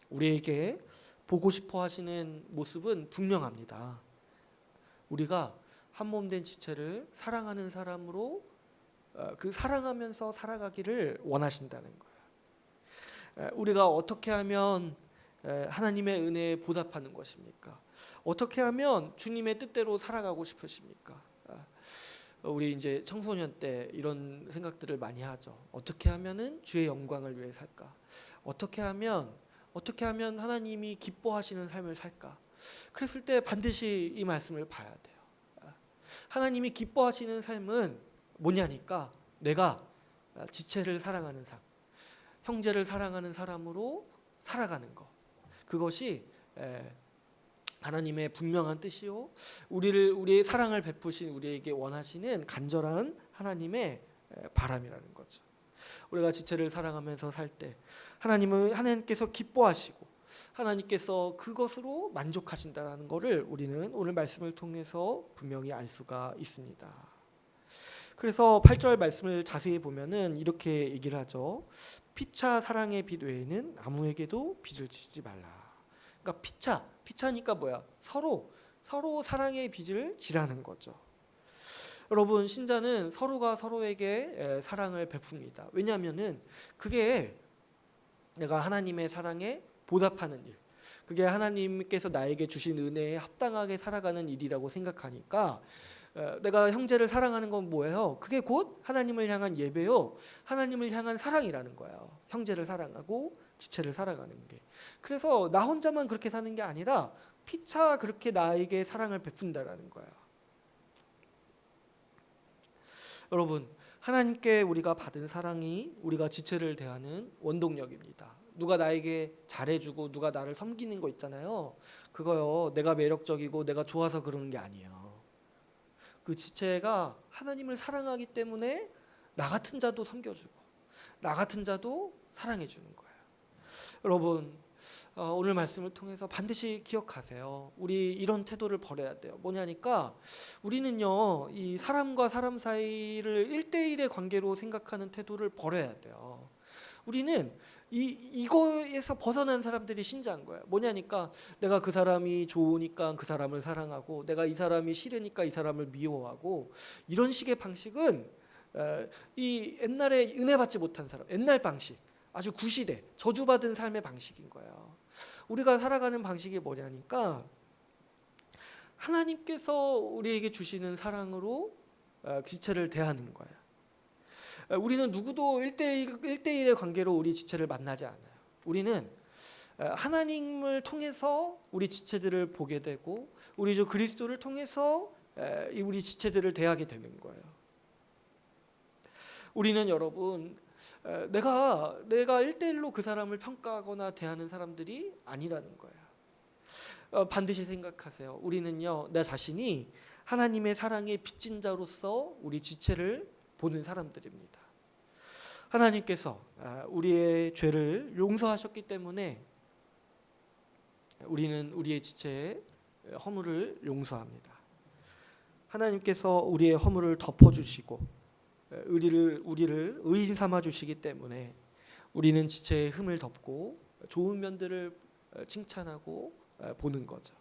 우리에게 보고 싶어 하시는 모습은 분명합니다. 우리가 한 몸 된 지체를 사랑하는 사람으로 그 사랑하면서 살아가기를 원하신다는 거예요. 우리가 어떻게 하면 하나님의 은혜에 보답하는 것입니까? 어떻게 하면 주님의 뜻대로 살아가고 싶으십니까? 우리 이제 청소년 때 이런 생각들을 많이 하죠. 어떻게 하면은 주의 영광을 위해 살까? 어떻게 하면 하나님이 기뻐하시는 삶을 살까? 그랬을 때 반드시 이 말씀을 봐야 돼요. 하나님이 기뻐하시는 삶은 뭐냐니까 내가 지체를 사랑하는 삶, 형제를 사랑하는 사람으로 살아가는 것, 그것이 하나님의 분명한 뜻이요, 우리의 사랑을 베푸신 우리에게 원하시는 간절한 하나님의 바람이라는 거죠. 우리가 지체를 사랑하면서 살 때 하나님께서 기뻐하시고 하나님께서 그것으로 만족하신다는 것을 우리는 오늘 말씀을 통해서 분명히 알 수가 있습니다. 그래서 8절 말씀을 자세히 보면은 이렇게 얘기를 하죠. 피차 사랑의 빚 외에는 아무에게도 빚을 지지 말라. 그러니까 피차니까 뭐야? 서로 사랑의 빚을 지라는 거죠. 여러분, 신자는 서로가 서로에게 사랑을 베풉니다. 왜냐하면은 그게 내가 하나님의 사랑에 보답하는 일, 그게 하나님께서 나에게 주신 은혜에 합당하게 살아가는 일이라고 생각하니까 내가 형제를 사랑하는 건 뭐예요? 그게 곧 하나님을 향한 예배요, 하나님을 향한 사랑이라는 거예요. 형제를 사랑하고 지체를 살아가는 게. 그래서 나 혼자만 그렇게 사는 게 아니라 피차 그렇게 나에게 사랑을 베푼다라는 거예요. 여러분, 하나님께 우리가 받은 사랑이 우리가 지체를 대하는 원동력입니다. 누가 나에게 잘해주고 누가 나를 섬기는 거 있잖아요. 그거요, 내가 매력적이고 내가 좋아서 그러는 게 아니에요. 그 지체가 하나님을 사랑하기 때문에 나 같은 자도 섬겨주고 나 같은 자도 사랑해주는 거예요. 여러분, 오늘 말씀을 통해서 반드시 기억하세요. 우리 이런 태도를 버려야 돼요. 뭐냐니까 우리는요, 이 사람과 사람 사이를 1대1의 관계로 생각하는 태도를 버려야 돼요. 우리는 이거에서 벗어난 사람들이 신자인 거예요. 뭐냐니까 내가 그 사람이 좋으니까 그 사람을 사랑하고 내가 이 사람이 싫으니까 이 사람을 미워하고, 이런 식의 방식은 이 옛날에 은혜 받지 못한 사람, 옛날 방식, 아주 구시대 저주받은 삶의 방식인 거예요. 우리가 살아가는 방식이 뭐냐니까 하나님께서 우리에게 주시는 사랑으로 지체를 대하는 거예요. 우리는 누구도 1대1의 관계로 우리 지체를 만나지 않아요. 우리는 하나님을 통해서 우리 지체들을 보게 되고 우리 주 그리스도를 통해서 우리 지체들을 대하게 되는 거예요. 우리는 여러분, 내가 1대1로 그 사람을 평가하거나 대하는 사람들이 아니라는 거예요. 반드시 생각하세요. 우리는요, 나 자신이 하나님의 사랑의 빚진 자로서 우리 지체를 보는 사람들입니다. 하나님께서 우리의 죄를 용서하셨기 때문에 우리는 우리의 지체의 허물을 용서합니다. 하나님께서 우리의 허물을 덮어주시고 우리를 의인 삼아 주시기 때문에 우리는 지체의 흠을 덮고 좋은 면들을 칭찬하고 보는 거죠.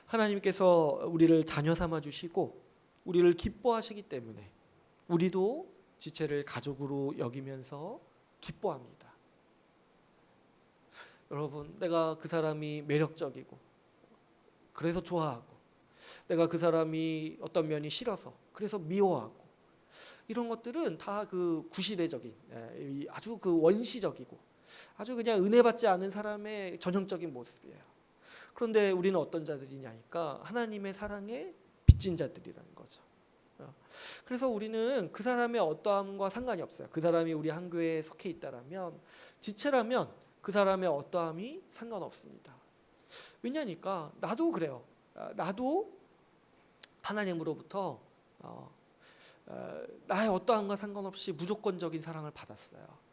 하나님께서 우리를 자녀 삼아 주시고 우리를 기뻐하시기 때문에 우리도 지체를 가족으로 여기면서 기뻐합니다. 여러분, 내가 그 사람이 매력적이고 그래서 좋아하고 내가 그 사람이 어떤 면이 싫어서 그래서 미워하고, 이런 것들은 다 그 구시대적인, 아주 그 원시적이고 아주 그냥 은혜 받지 않은 사람의 전형적인 모습이에요. 그런데 우리는 어떤 자들이냐니까 하나님의 사랑에 빚진 자들이라는 거죠. 그래서 우리는 그 사람의 어떠함과 상관이 없어요. 그 사람이 우리 한 교회에 속해 있다라면, 지체라면 그 사람의 어떠함이 상관없습니다. 왜냐니까 나도 그래요. 나도 하나님으로부터 나의 어떠함과 상관없이 무조건적인 사랑을 받았어요.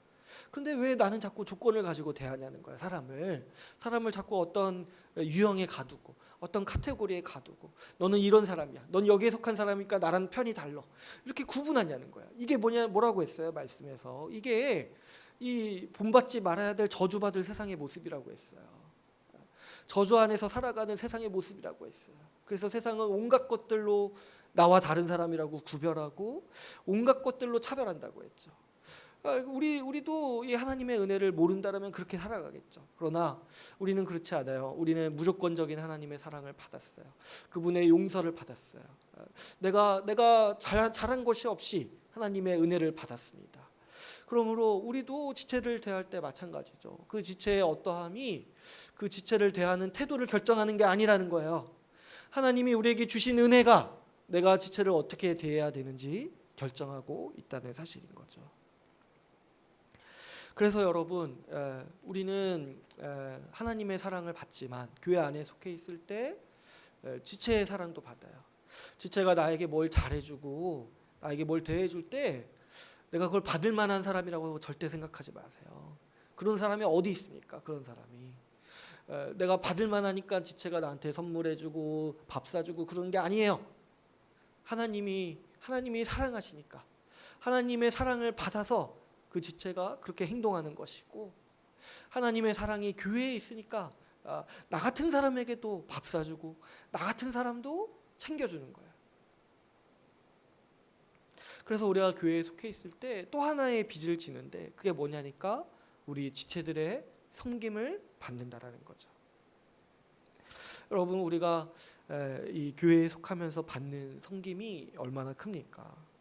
그런데 왜 나는 자꾸 조건을 가지고 대하냐는 거야. 사람을 자꾸 어떤 유형에 가두고 어떤 카테고리에 가두고 너는 이런 사람이야, 넌 여기에 속한 사람이니까 나랑 편이 달라, 이렇게 구분하냐는 거야. 이게 뭐라고 했어요? 말씀에서 이게 이 본받지 말아야 될 저주받을 세상의 모습이라고 했어요. 저주 안에서 살아가는 세상의 모습이라고 했어요. 그래서 세상은 온갖 것들로 나와 다른 사람이라고 구별하고 온갖 것들로 차별한다고 했죠. 우리도 이 하나님의 은혜를 모른다라면 그렇게 살아가겠죠. 그러나 우리는 그렇지 않아요. 우리는 무조건적인 하나님의 사랑을 받았어요. 그분의 용서를 받았어요. 내가 잘한 것이 없이 하나님의 은혜를 받았습니다. 그러므로 우리도 지체를 대할 때 마찬가지죠. 그 지체의 어떠함이 그 지체를 대하는 태도를 결정하는 게 아니라는 거예요. 하나님이 우리에게 주신 은혜가 내가 지체를 어떻게 대해야 되는지 결정하고 있다는 사실인 거죠. 그래서 여러분, 우리는 하나님의 사랑을 받지만 교회 안에 속해 있을 때 지체의 사랑도 받아요. 지체가 나에게 뭘 잘해주고 나에게 뭘 대해줄 때 내가 그걸 받을 만한 사람이라고 절대 생각하지 마세요. 그런 사람이 어디 있습니까? 그런 사람이 내가 받을 만하니까 지체가 나한테 선물해주고 밥 사주고 그런 게 아니에요. 하나님이 사랑하시니까 하나님의 사랑을 받아서 그 지체가 그렇게 행동하는 것이고, 하나님의 사랑이 교회에 있으니까 나 같은 사람에게도 밥 사주고 나 같은 사람도 챙겨주는 거예요. 그래서 우리가 교회에 속해 있을 때 또 하나의 빚을 지는데 그게 뭐냐니까 우리 지체들의 섬김을 받는다라는 거죠. 여러분, 우리가 이 교회에 속하면서 받는 섬김이 얼마나 큽니까?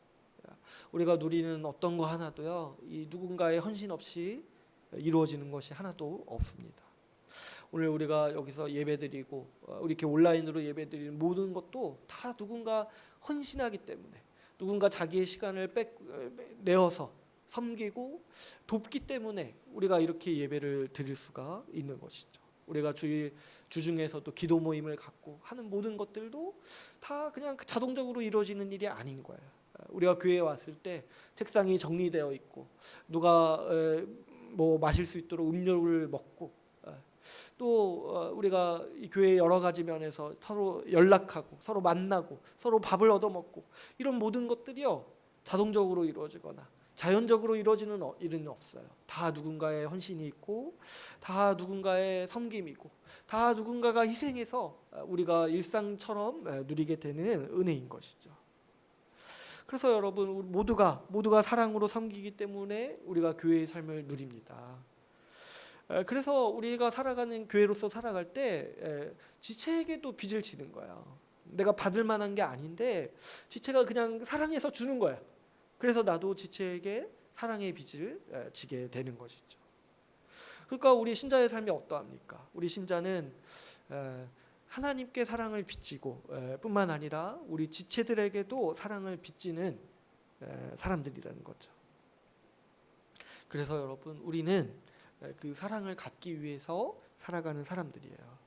우리가 누리는 어떤 거 하나도요, 이 누군가의 헌신 없이 이루어지는 것이 하나도 없습니다. 오늘 우리가 여기서 예배드리고 이렇게 온라인으로 예배드리는 모든 것도 다 누군가 헌신하기 때문에, 누군가 자기의 시간을 내어서 섬기고 돕기 때문에 우리가 이렇게 예배를 드릴 수가 있는 것이죠. 우리가 주중에서도 기도 모임을 갖고 하는 모든 것들도 다 그냥 자동적으로 이루어지는 일이 아닌 거예요. 우리가 교회에 왔을 때 책상이 정리되어 있고 누가 뭐 마실 수 있도록 음료를 먹고, 또 우리가 이 교회 여러 가지 면에서 서로 연락하고 서로 만나고 서로 밥을 얻어먹고 이런 모든 것들이요 자동적으로 이루어지거나 자연적으로 이루어지는 일은 없어요. 다 누군가의 헌신이 있고 다 누군가의 섬김이고 다 누군가가 희생해서 우리가 일상처럼 누리게 되는 은혜인 것이죠. 그래서 여러분, 모두가 사랑으로 섬기기 때문에 우리가 교회의 삶을 누립니다. 그래서 우리가 살아가는 교회로서 살아갈 때 지체에게도 빚을 지는 거예요. 내가 받을 만한 게 아닌데 지체가 그냥 사랑해서 주는 거야. 그래서 나도 지체에게 사랑의 빚을 지게 되는 것이죠. 그러니까 우리 신자의 삶이 어떠합니까? 우리 신자는 하나님께 사랑을 빚지고 뿐만 아니라 우리 지체들에게도 사랑을 빚지는 사람들이라는 거죠. 그래서 여러분, 우리는 그 사랑을 갚기 위해서 살아가는 사람들이에요.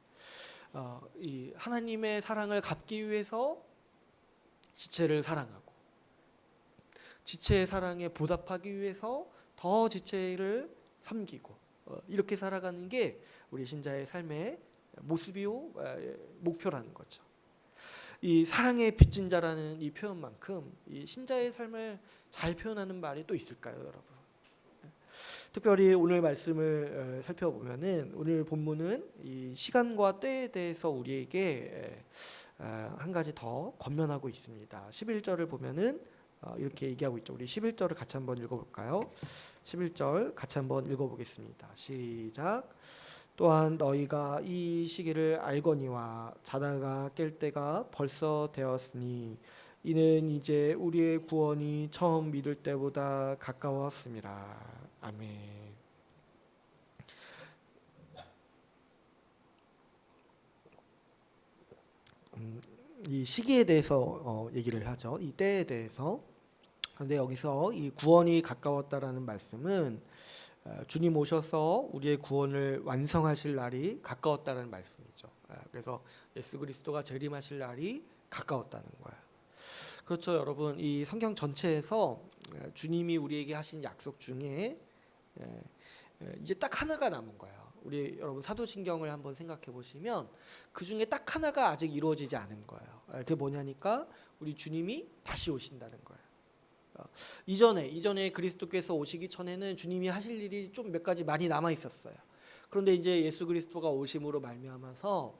이 하나님의 사랑을 갚기 위해서 지체를 사랑하고 지체의 사랑에 보답하기 위해서 더 지체를 섬기고 이렇게 살아가는 게 우리 신자의 삶의 모습이요 목표라는 거죠. 이 사랑의 빚진 자라는 이 표현만큼 이 신자의 삶을 잘 표현하는 말이 또 있을까요, 여러분? 특별히 오늘 말씀을 살펴보면은 오늘 본문은 이 시간과 때에 대해서 우리에게 한 가지 더 권면하고 있습니다. 11절을 보면은 이렇게 얘기하고 있죠. 우리 11절을 같이 한번 읽어볼까요? 11절 같이 한번 읽어보겠습니다. 시작. 또한 너희가 이 시기를 알거니와 자다가 깰 때가 벌써 되었으니 이는 이제 우리의 구원이 처음 믿을 때보다 가까웠음이라. 아멘. 이 시기에 대해서 얘기를 하죠. 이 때에 대해서. 그런데 여기서 이 구원이 가까웠다라는 말씀은 주님 오셔서 우리의 구원을 완성하실 날이 가까웠다는 말씀이죠. 그래서 예수 그리스도가 재림하실 날이 가까웠다는 거예요. 그렇죠, 여러분. 이 성경 전체에서 주님이 우리에게 하신 약속 중에 이제 딱 하나가 남은 거예요. 우리 여러분 사도신경을 한번 생각해 보시면 그 중에 딱 하나가 아직 이루어지지 않은 거예요. 그게 뭐냐니까 우리 주님이 다시 오신다는 거예요. 이전에 그리스도께서 오시기 전에는 주님이 하실 일이 좀 몇 가지 많이 남아 있었어요. 그런데 이제 예수 그리스도가 오심으로 말미암아서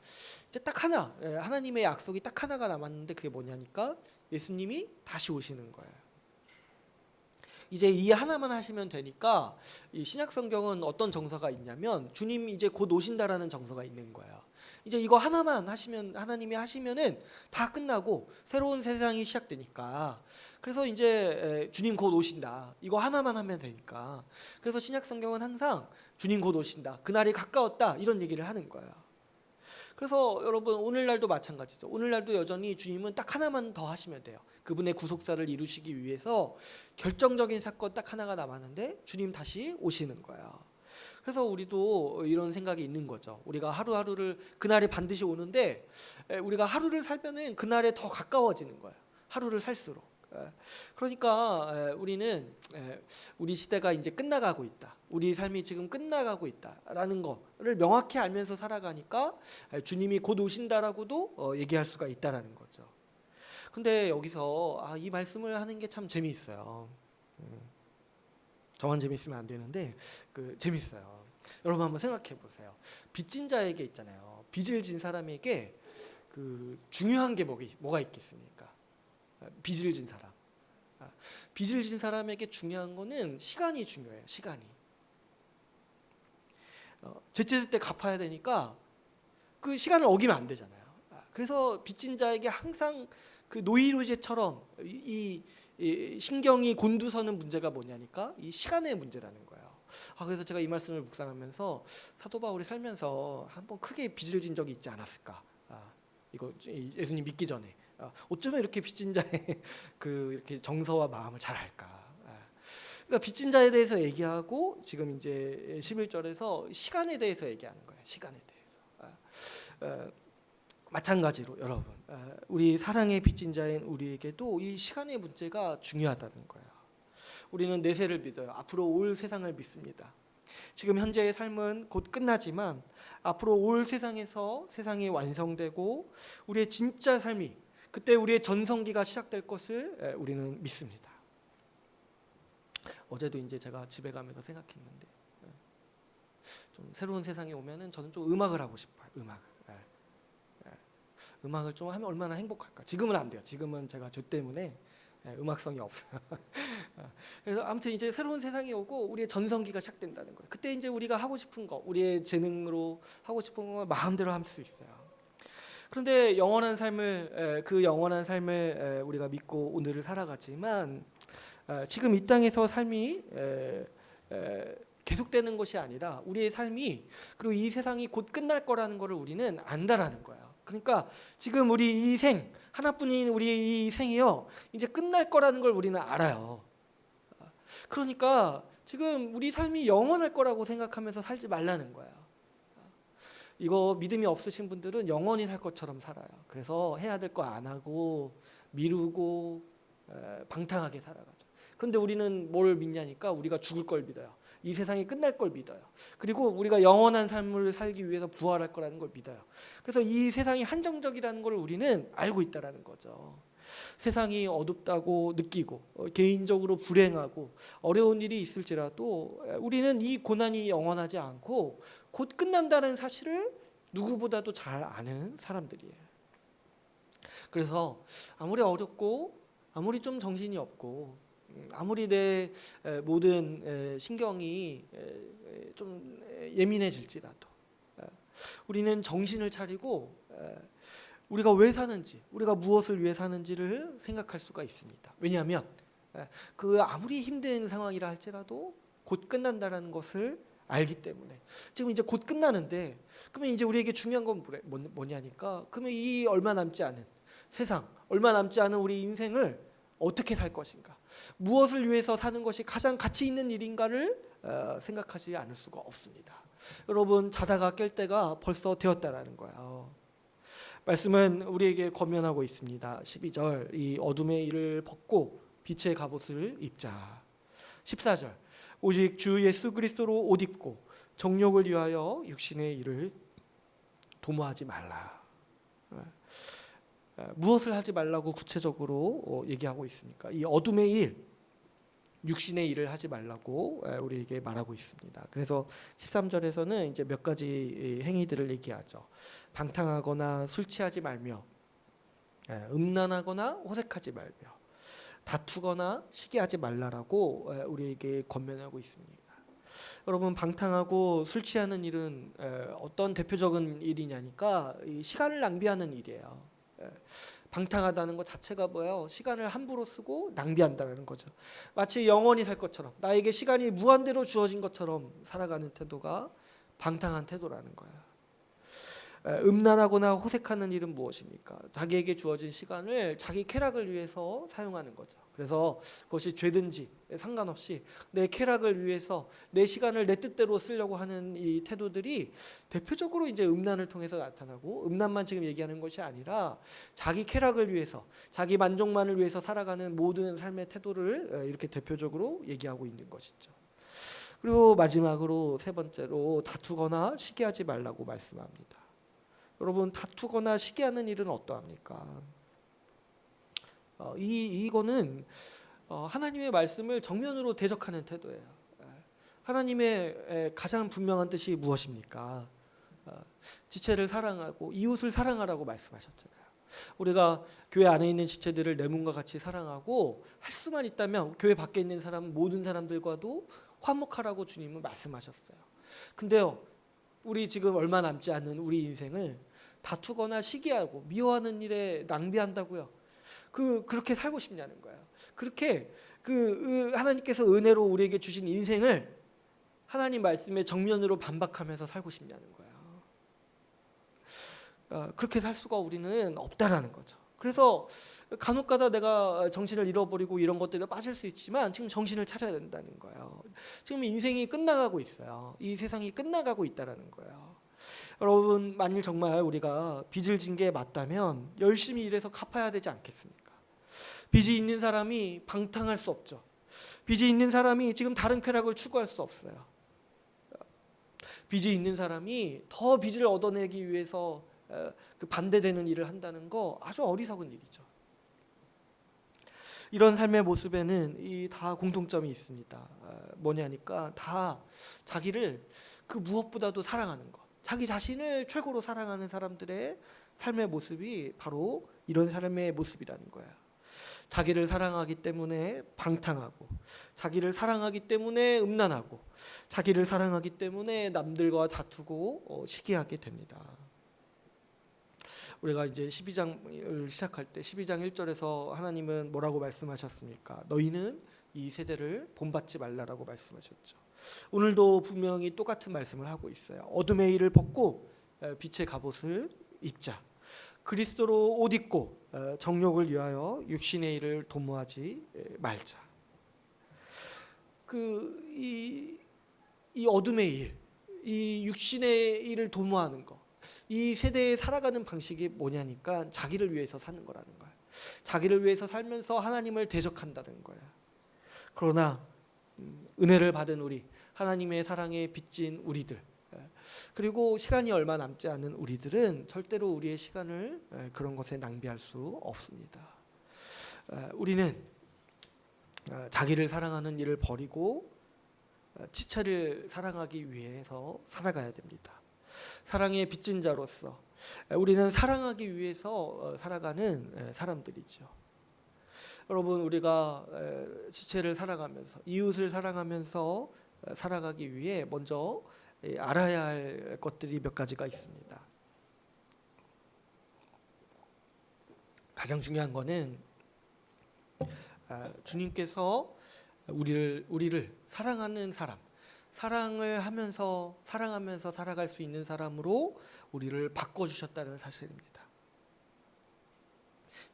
이제 딱 하나, 하나님의 약속이 딱 하나가 남았는데 그게 뭐냐니까 예수님이 다시 오시는 거예요. 이제 이 하나만 하시면 되니까 이 신약 성경은 어떤 정서가 있냐면 주님이 이제 곧 오신다라는 정서가 있는 거예요. 이제 이거 하나만 하시면, 하나님이 하시면은 다 끝나고 새로운 세상이 시작되니까, 그래서 이제 주님 곧 오신다, 이거 하나만 하면 되니까, 그래서 신약 성경은 항상 주님 곧 오신다, 그날이 가까웠다, 이런 얘기를 하는 거예요. 그래서 여러분 오늘날도 마찬가지죠. 오늘날도 여전히 주님은 딱 하나만 더 하시면 돼요. 그분의 구속사를 이루시기 위해서 결정적인 사건 딱 하나가 남았는데 주님 다시 오시는 거예요. 그래서 우리도 이런 생각이 있는 거죠. 우리가 하루하루를 그날이 반드시 오는데 우리가 하루를 살면은 그날에 더 가까워지는 거예요. 하루를 살수록. 그러니까 우리는 우리 시대가 이제 끝나가고 있다. 우리 삶이 지금 끝나가고 있다라는 거를 명확히 알면서 살아가니까 주님이 곧 오신다라고도 얘기할 수가 있다라는 거죠. 근데 여기서 이 말씀을 하는 게 참 재미있어요. 저만 재미있으면 안 되는데 재밌어요. 여러분 한번 생각해 보세요. 빚진 자에게 있잖아요. 빚을 진 사람에게 중요한 게 뭐가 있겠습니까? 빚을 진 사람. 빚을 진 사람에게 중요한 거는 시간이 중요해요. 시간이. 제때 때 갚아야 되니까 그 시간을 어기면 안 되잖아요. 그래서 빚진 자에게 항상 그 노이로제처럼 이 신경이 곤두서는 문제가 뭐냐니까 이 시간의 문제라는 거예요. 그래서 제가 이 말씀을 묵상하면서 사도 바울이 살면서 한번 크게 빚을 진 적이 있지 않았을까? 이거 예수님 믿기 전에 어쩌면 이렇게 빚진 자의 이렇게 정서와 마음을 잘 알까? 그러니까 빚진 자에 대해서 얘기하고 지금 이제 11절에서 시간에 대해서 얘기하는 거예요. 시간에 대해서. 마찬가지로 여러분, 우리 사랑의 빚진 자인 우리에게도 이 시간의 문제가 중요하다는 거예요. 우리는 내세를 믿어요. 앞으로 올 세상을 믿습니다. 지금 현재의 삶은 곧 끝나지만 앞으로 올 세상에서 세상이 완성되고 우리의 진짜 삶이 그때 우리의 전성기가 시작될 것을 우리는 믿습니다. 어제도 이제 제가 집에 가면서 생각했는데 좀 새로운 세상이 오면은 저는 좀 음악을 하고 싶어요. 음악을 좀 하면 얼마나 행복할까. 지금은 안 돼요. 지금은 제가 죄 때문에 음악성이 없어요. 그래서 아무튼 이제 새로운 세상이 오고 우리의 전성기가 시작된다는 거예요. 그때 이제 우리가 하고 싶은 거, 우리의 재능으로 하고 싶은 거 마음대로 할 수 있어요. 그런데 영원한 삶을 우리가 믿고 오늘을 살아가지만 지금 이 땅에서 삶이 계속되는 것이 아니라 우리의 삶이 그리고 이 세상이 곧 끝날 거라는 것을 우리는 안다라는 거예요. 그러니까 지금 우리 이 하나뿐인 우리 이 생이요 이제 끝날 거라는 걸 우리는 알아요. 그러니까 지금 우리 삶이 영원할 거라고 생각하면서 살지 말라는 거예요. 이거 믿음이 없으신 분들은 영원히 살 것처럼 살아요. 그래서 해야 될 거 안 하고 미루고 방탕하게 살아가죠. 그런데 우리는 뭘 믿냐니까 우리가 죽을 걸 믿어요. 이 세상이 끝날 걸 믿어요. 그리고 우리가 영원한 삶을 살기 위해서 부활할 거라는 걸 믿어요. 그래서 이 세상이 한정적이라는 걸 우리는 알고 있다라는 거죠. 세상이 어둡다고 느끼고 개인적으로 불행하고 어려운 일이 있을지라도 우리는 이 고난이 영원하지 않고 곧 끝난다는 사실을 누구보다도 잘 아는 사람들이에요. 그래서 아무리 어렵고 아무리 좀 정신이 없고 아무리 내 모든 신경이 좀 예민해질지라도 우리는 정신을 차리고 우리가 왜 사는지, 우리가 무엇을 위해 사는지를 생각할 수가 있습니다. 왜냐하면 아무리 힘든 상황이라 할지라도 곧 끝난다라는 것을 알기 때문에. 지금 이제 곧 끝나는데 그러면 이제 우리에게 중요한 건 뭐냐니까 그러면 이 얼마 남지 않은 세상, 얼마 남지 않은 우리 인생을 어떻게 살 것인가, 무엇을 위해서 사는 것이 가장 가치 있는 일인가를 생각하지 않을 수가 없습니다. 여러분, 자다가 깰 때가 벌써 되었다라는 거예요. 말씀은 우리에게 권면하고 있습니다. 12절, 이 어둠의 일을 벗고 빛의 갑옷을 입자. 14절, 오직 주 예수 그리스도로 옷 입고 정욕을 위하여 육신의 일을 도모하지 말라. 무엇을 하지 말라고 구체적으로 얘기하고 있습니까? 이 어둠의 일, 육신의 일을 하지 말라고 우리에게 말하고 있습니다. 그래서 13절에서는 이제 몇 가지 행위들을 얘기하죠. 방탕하거나 술 취하지 말며, 음란하거나 호색하지 말며, 다투거나 시기하지 말라라고 우리에게 권면하고 있습니다. 여러분, 방탕하고 술 취하는 일은 어떤 대표적인 일이냐니까 시간을 낭비하는 일이에요. 방탕하다는 것 자체가 뭐예요? 시간을 함부로 쓰고 낭비한다는 거죠. 마치 영원히 살 것처럼, 나에게 시간이 무한대로 주어진 것처럼 살아가는 태도가 방탕한 태도라는 거예요. 음란하거나 호색하는 일은 무엇입니까? 자기에게 주어진 시간을 자기 쾌락을 위해서 사용하는 거죠. 그래서 그것이 죄든지 상관없이 내 쾌락을 위해서 내 시간을 내 뜻대로 쓰려고 하는 이 태도들이 대표적으로 이제 음란을 통해서 나타나고, 음란만 지금 얘기하는 것이 아니라 자기 쾌락을 위해서, 자기 만족만을 위해서 살아가는 모든 삶의 태도를 이렇게 대표적으로 얘기하고 있는 것이죠. 그리고 마지막으로 세 번째로 다투거나 시기하지 말라고 말씀합니다. 여러분, 다투거나 시기하는 일은 어떠합니까? 이거는 하나님의 말씀을 정면으로 대적하는 태도예요. 하나님의 가장 분명한 뜻이 무엇입니까? 지체를 사랑하고 이웃을 사랑하라고 말씀하셨잖아요. 우리가 교회 안에 있는 지체들을 내 몸과 같이 사랑하고, 할 수만 있다면 교회 밖에 있는 사람 모든 사람들과도 화목하라고 주님은 말씀하셨어요. 근데요, 우리 지금 얼마 남지 않은 우리 인생을 다투거나 시기하고 미워하는 일에 낭비한다고요. 그렇게 살고 싶냐는 거예요. 그렇게 하나님께서 은혜로 우리에게 주신 인생을 하나님 말씀에 정면으로 반박하면서 살고 싶냐는 거예요. 그렇게 살 수가 우리는 없다라는 거죠. 그래서 간혹가다 내가 정신을 잃어버리고 이런 것들에 빠질 수 있지만 지금 정신을 차려야 된다는 거예요. 지금 인생이 끝나가고 있어요. 이 세상이 끝나가고 있다라는 거예요. 여러분, 만일 정말 우리가 빚을 진 게 맞다면 열심히 일해서 갚아야 되지 않겠습니까? 빚이 있는 사람이 방탕할 수 없죠. 빚이 있는 사람이 지금 다른 쾌락을 추구할 수 없어요. 빚이 있는 사람이 더 빚을 얻어내기 위해서 반대되는 일을 한다는 거 아주 어리석은 일이죠. 이런 삶의 모습에는 다 공통점이 있습니다. 뭐냐니까 다 자기를 그 무엇보다도 사랑하는 것, 자기 자신을 최고로 사랑하는 사람들의 삶의 모습이 바로 이런 삶의 모습이라는 거예요. 자기를 사랑하기 때문에 방탕하고, 자기를 사랑하기 때문에 음란하고, 자기를 사랑하기 때문에 남들과 다투고 시기하게 됩니다. 우리가 이제 12장을 시작할 때 12장 1절에서 하나님은 뭐라고 말씀하셨습니까? 너희는 이 세대를 본받지 말라라고 말씀하셨죠. 오늘도 분명히 똑같은 말씀을 하고 있어요. 어둠의 일을 벗고 빛의 갑옷을 입자. 그리스도로 옷 입고 정욕을 위하여 육신의 일을 도모하지 말자. 이 어둠의 일, 이 육신의 일을 도모하는 것, 이 세대에 살아가는 방식이 뭐냐니까 자기를 위해서 사는 거라는 거예요. 자기를 위해서 살면서 하나님을 대적한다는 거예요. 그러나 은혜를 받은 우리, 하나님의 사랑에 빚진 우리들, 그리고 시간이 얼마 남지 않은 우리들은 절대로 우리의 시간을 그런 것에 낭비할 수 없습니다. 우리는 자기를 사랑하는 일을 버리고 지체를 사랑하기 위해서 살아가야 됩니다. 사랑의 빚진 자로서 우리는 사랑하기 위해서 살아가는 사람들이죠. 여러분, 우리가 지체를 사랑하면서, 이웃을 사랑하면서 살아가기 위해 먼저 알아야 할 것들이 몇 가지가 있습니다. 가장 중요한 거는 주님께서 우리를 사랑하는 사람, 사랑을 하면서 사랑하면서 살아갈 수 있는 사람으로 우리를 바꿔주셨다는 사실입니다.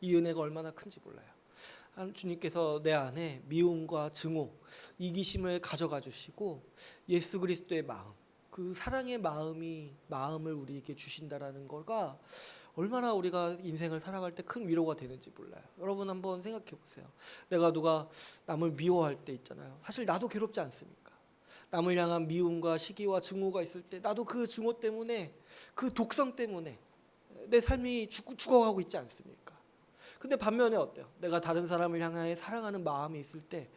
이 은혜가 얼마나 큰지 몰라요. 주님께서 내 안에 미움과 증오, 이기심을 가져가 주시고 예수 그리스도의 마음, 그 사랑의 마음을 우리에게 주신다라는 거가 얼마나 우리가 인생을 살아갈 때 큰 위로가 되는지 몰라요. 여러분, 한번 생각해 보세요. 내가 누가 남을 미워할 때 있잖아요. 사실 나도 괴롭지 않습니까? 남을 향한 미움과 시기와 증오가 있을 때 나도 그 증오 때문에, 그 독성 때문에 내 삶이 죽어가고 있지 않습니까? 근데 반면에 어때요? 내가 다른 사람을 향하여 사랑하는 마음이 있을 때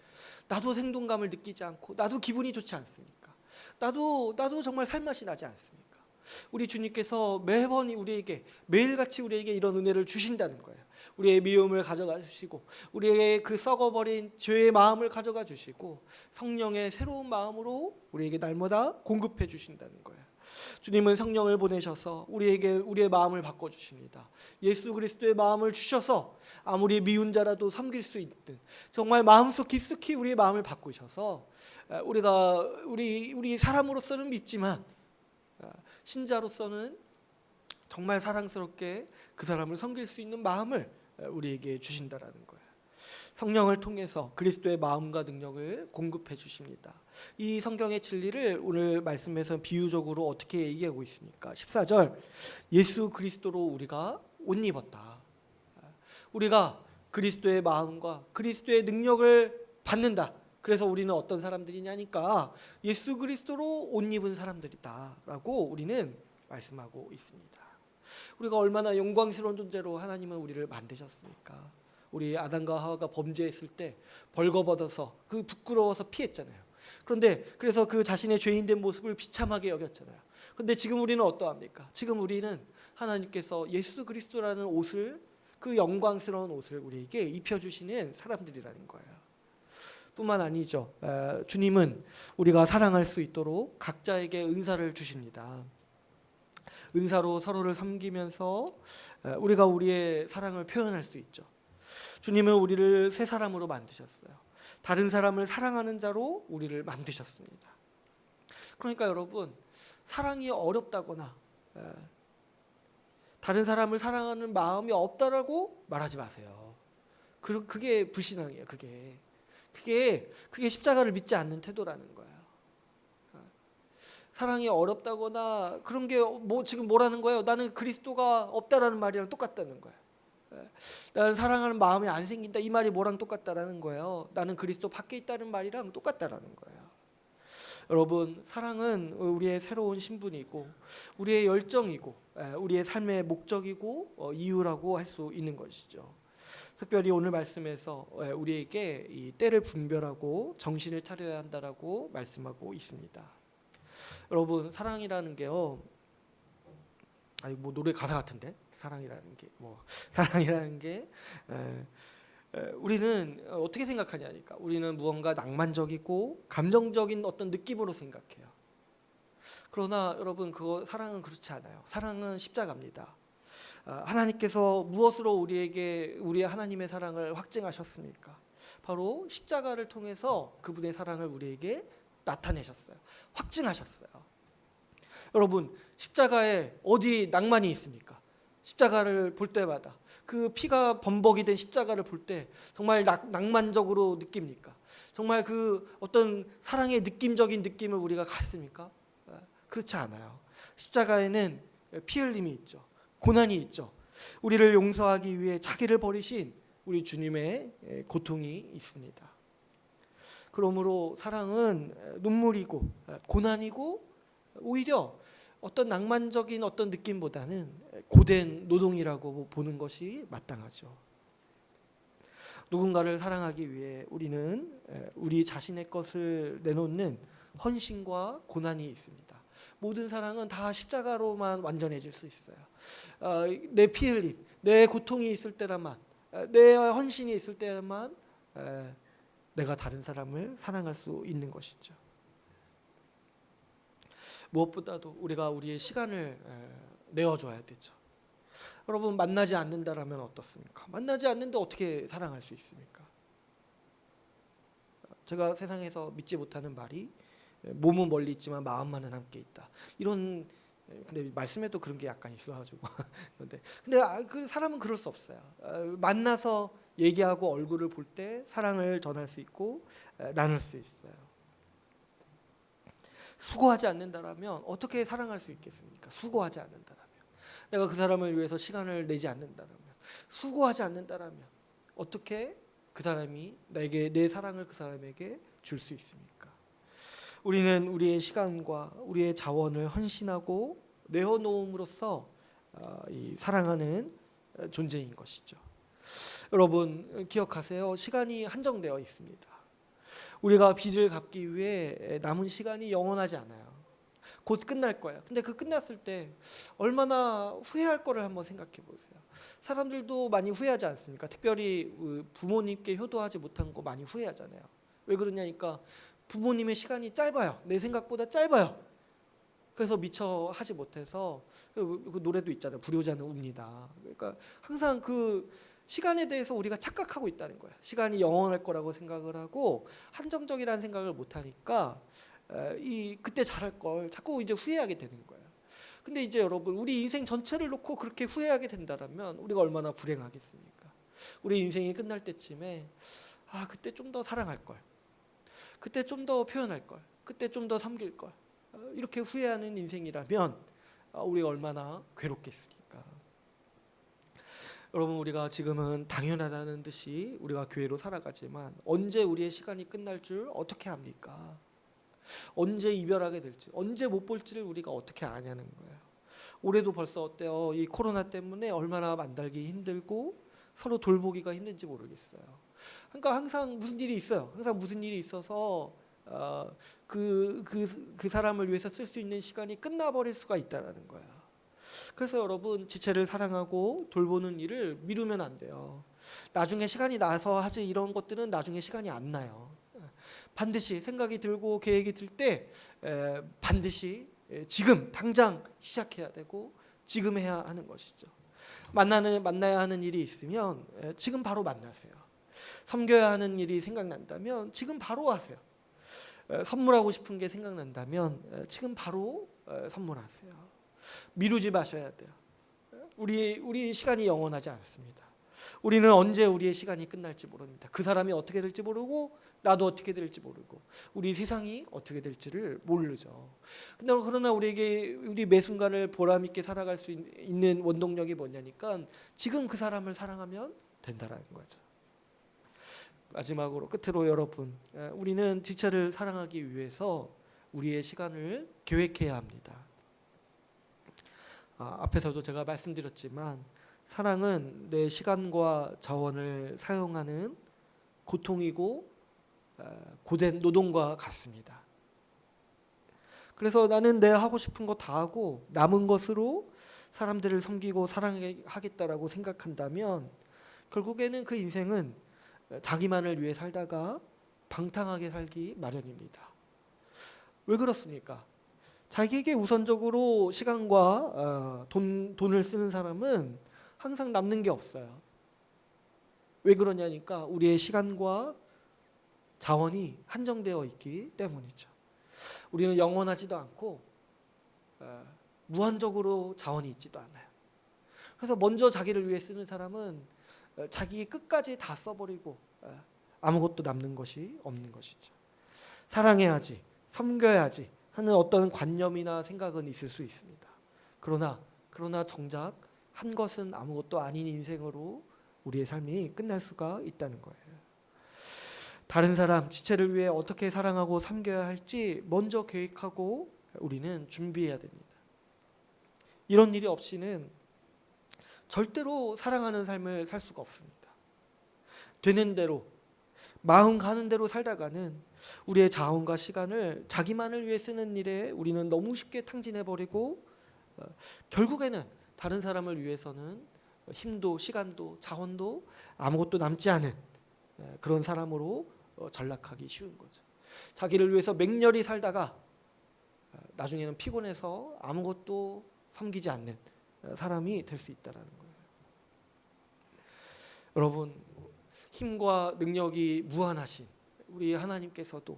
나도 생동감을 느끼지 않고 나도 기분이 좋지 않습니까? 나도 정말 살맛이 나지 않습니까? 우리 주님께서 매번 우리에게, 매일같이 우리에게 이런 은혜를 주신다는 거예요. 우리의 미움을 가져가 주시고, 우리의 그 썩어버린 죄의 마음을 가져가 주시고, 성령의 새로운 마음으로 우리에게 날마다 공급해 주신다는 거예요. 주님은 성령을 보내셔서 우리에게 우리의 마음을 바꿔주십니다. 예수 그리스도의 마음을 주셔서 아무리 미운 자라도 섬길 수 있는, 정말 마음속 깊숙이 우리의 마음을 바꾸셔서 우리 사람으로서는 밉지만 신자로서는 정말 사랑스럽게 그 사람을 섬길 수 있는 마음을 우리에게 주신다라는 거예요. 성령을 통해서 그리스도의 마음과 능력을 공급해 주십니다. 이 성경의 진리를 오늘 말씀에서 비유적으로 어떻게 얘기하고 있습니까? 14절, 예수 그리스도로 우리가 옷 입었다. 우리가 그리스도의 마음과 그리스도의 능력을 받는다. 그래서 우리는 어떤 사람들이냐니까 예수 그리스도로 옷 입은 사람들이다라고 우리는 말씀하고 있습니다. 우리가 얼마나 영광스러운 존재로 하나님은 우리를 만드셨습니까? 우리 아담과 하와가 범죄했을 때 벌거벗어서 그 부끄러워서 피했잖아요. 그런데 그래서 그 자신의 죄인된 모습을 비참하게 여겼잖아요. 그런데 지금 우리는 어떠합니까? 지금 우리는 하나님께서 예수 그리스도라는 옷을, 그 영광스러운 옷을 우리에게 입혀주시는 사람들이라는 거예요. 뿐만 아니죠. 주님은 우리가 사랑할 수 있도록 각자에게 은사를 주십니다. 은사로 서로를 섬기면서 우리가 우리의 사랑을 표현할 수 있죠. 주님은 우리를 새 사람으로 만드셨어요. 다른 사람을 사랑하는 자로 우리를 만드셨습니다. 그러니까 여러분, 사랑이 어렵다거나 다른 사람을 사랑하는 마음이 없다라고 말하지 마세요. 그게 불신앙이에요. 그게 십자가를 믿지 않는 태도라는 거예요. 사랑이 어렵다거나 그런 게 지금 뭐라는 거예요? 나는 그리스도가 없다라는 말이랑 똑같다는 거예요. 나는 사랑하는 마음이 안 생긴다, 이 말이 뭐랑 똑같다라는 거예요? 나는 그리스도 밖에 있다는 말이랑 똑같다라는 거예요. 여러분, 사랑은 우리의 새로운 신분이고 우리의 열정이고 우리의 삶의 목적이고 이유라고 할 수 있는 것이죠. 특별히 오늘 말씀에서 우리에게 이 때를 분별하고 정신을 차려야 한다라고 말씀하고 있습니다. 여러분, 사랑이라는 게요, 노래 가사 같은데, 사랑이라는 게 우리는 어떻게 생각하냐니까, 우리는 무언가 낭만적이고 감정적인 어떤 느낌으로 생각해요. 그러나 여러분, 사랑은 그렇지 않아요. 사랑은 십자가입니다. 하나님께서 무엇으로 우리의 하나님의 사랑을 확증하셨습니까? 바로 십자가를 통해서 그분의 사랑을 우리에게 나타내셨어요. 확증하셨어요. 여러분, 십자가에 어디 낭만이 있습니까? 십자가를 볼 때마다 그 피가 범벅이 된 십자가를 볼 때 정말 낭만적으로 느낍니까? 정말 그 어떤 사랑의 느낌적인 느낌을 우리가 갖습니까? 그렇지 않아요. 십자가에는 피 흘림이 있죠. 고난이 있죠. 우리를 용서하기 위해 자기를 버리신 우리 주님의 고통이 있습니다. 그러므로 사랑은 눈물이고 고난이고 오히려 어떤 낭만적인 어떤 느낌보다는 고된 노동이라고 보는 것이 마땅하죠. 누군가를 사랑하기 위해 우리는 우리 자신의 것을 내놓는 헌신과 고난이 있습니다. 모든 사랑은 다 십자가로만 완전해질 수 있어요. 내 피 흘림, 내 고통이 있을 때라만, 내 헌신이 있을 때만 내가 다른 사람을 사랑할 수 있는 것이죠. 무엇보다도 우리가 우리의 시간을 내어줘야 되죠. 여러분, 만나지 않는다라면 어떻습니까? 만나지 않는데 어떻게 사랑할 수 있습니까? 제가 세상에서 믿지 못하는 말이 몸은 멀리 있지만 마음만은 함께 있다. 근데 말씀에도 그런 게 약간 있어가지고 근데 그 사람은 그럴 수 없어요. 만나서 얘기하고 얼굴을 볼 때 사랑을 전할 수 있고 나눌 수 있어요. 수고하지 않는다라면 어떻게 사랑할 수 있겠습니까? 수고하지 않는다라면, 내가 그 사람을 위해서 시간을 내지 않는다라면, 수고하지 않는다라면 어떻게 그 사람이 내 사랑을 그 사람에게 줄 수 있습니까? 우리는 우리의 시간과 우리의 자원을 헌신하고 내어놓음으로써 이 사랑하는 존재인 것이죠. 여러분, 기억하세요. 시간이 한정되어 있습니다. 우리가 빚을 갚기 위해 남은 시간이 영원하지 않아요. 곧 끝날 거예요. 근데 그 끝났을 때 얼마나 후회할 거를 한번 생각해 보세요. 사람들도 많이 후회하지 않습니까? 특별히 부모님께 효도하지 못한 거 많이 후회하잖아요. 왜 그러냐니까 부모님의 시간이 짧아요. 내 생각보다 짧아요. 그래서 미처 하지 못해서 그 노래도 있잖아요. 불효자는 웁니다. 그러니까 항상 그 시간에 대해서 우리가 착각하고 있다는 거예요. 시간이 영원할 거라고 생각을 하고 한정적이라는 생각을 못 하니까 그때 잘할 걸 자꾸 이제 후회하게 되는 거예요. 근데 이제 여러분, 우리 인생 전체를 놓고 그렇게 후회하게 된다면 우리가 얼마나 불행하겠습니까? 우리 인생이 끝날 때쯤에 그때 좀 더 사랑할 걸, 그때 좀 더 표현할 걸, 그때 좀 더 섬길 걸, 이렇게 후회하는 인생이라면 우리가 얼마나 괴롭겠습니까? 여러분, 우리가 지금은 당연하다는 듯이 우리가 교회로 살아가지만 언제 우리의 시간이 끝날 줄 어떻게 압니까? 언제 이별하게 될지, 언제 못 볼지를 우리가 어떻게 아냐는 거예요. 올해도 벌써 어때요? 이 코로나 때문에 얼마나 만나기 힘들고 서로 돌보기가 힘든지 모르겠어요. 그러니까 항상 무슨 일이 있어요. 항상 무슨 일이 있어서 그 사람을 위해서 쓸 수 있는 시간이 끝나버릴 수가 있다는 거야. 그래서 여러분, 지체를 사랑하고 돌보는 일을 미루면 안 돼요. 나중에 시간이 나서 하지, 이런 것들은 나중에 시간이 안 나요. 반드시 생각이 들고 계획이 들 때 반드시 지금 당장 시작해야 되고 지금 해야 하는 것이죠. 만나야 하는 일이 있으면 지금 바로 만나세요. 섬겨야 하는 일이 생각난다면 지금 바로 하세요. 선물하고 싶은 게 생각난다면 지금 바로 선물하세요. 미루지 마셔야 돼요. 우리 시간이 영원하지 않습니다. 우리는 언제 우리의 시간이 끝날지 모릅니다. 그 사람이 어떻게 될지 모르고 나도 어떻게 될지 모르고 우리 세상이 어떻게 될지를 모르죠. 근데 그러나 우리에게 우리 매 순간을 보람 있게 살아갈 수 있는 원동력이 뭐냐니까 지금 그 사람을 사랑하면 된다라는 거죠. 마지막으로 끝으로 여러분, 우리는 지체를 사랑하기 위해서 우리의 시간을 계획해야 합니다. 앞에서도 제가 말씀드렸지만 사랑은 내 시간과 자원을 사용하는 고통이고 고된 노동과 같습니다. 그래서 나는 내 하고 싶은 거 다 하고 남은 것으로 사람들을 섬기고 사랑하겠다라고 생각한다면 결국에는 그 인생은 자기만을 위해 살다가 방탕하게 살기 마련입니다. 왜 그렇습니까? 자기에게 우선적으로 시간과 돈을 쓰는 사람은 항상 남는 게 없어요. 왜 그러냐니까 우리의 시간과 자원이 한정되어 있기 때문이죠. 우리는 영원하지도 않고 무한적으로 자원이 있지도 않아요. 그래서 먼저 자기를 위해 쓰는 사람은 자기 끝까지 다 써버리고 아무것도 남는 것이 없는 것이죠. 사랑해야지, 섬겨야지 하는 어떤 관념이나 생각은 있을 수 있습니다. 그러나 정작 한 것은 아무것도 아닌 인생으로 우리의 삶이 끝날 수가 있다는 거예요. 다른 사람, 지체를 위해 어떻게 사랑하고 섬겨야 할지 먼저 계획하고 우리는 준비해야 됩니다. 이런 일이 없이는 절대로 사랑하는 삶을 살 수가 없습니다. 되는 대로, 마음 가는 대로 살다가는 우리의 자원과 시간을 자기만을 위해 쓰는 일에 우리는 너무 쉽게 탕진해버리고 결국에는 다른 사람을 위해서는 힘도 시간도 자원도 아무것도 남지 않은 그런 사람으로 전락하기 쉬운 거죠. 자기를 위해서 맹렬히 살다가 나중에는 피곤해서 아무것도 섬기지 않는 사람이 될 수 있다는 거예요. 여러분, 힘과 능력이 무한하신 우리 하나님께서도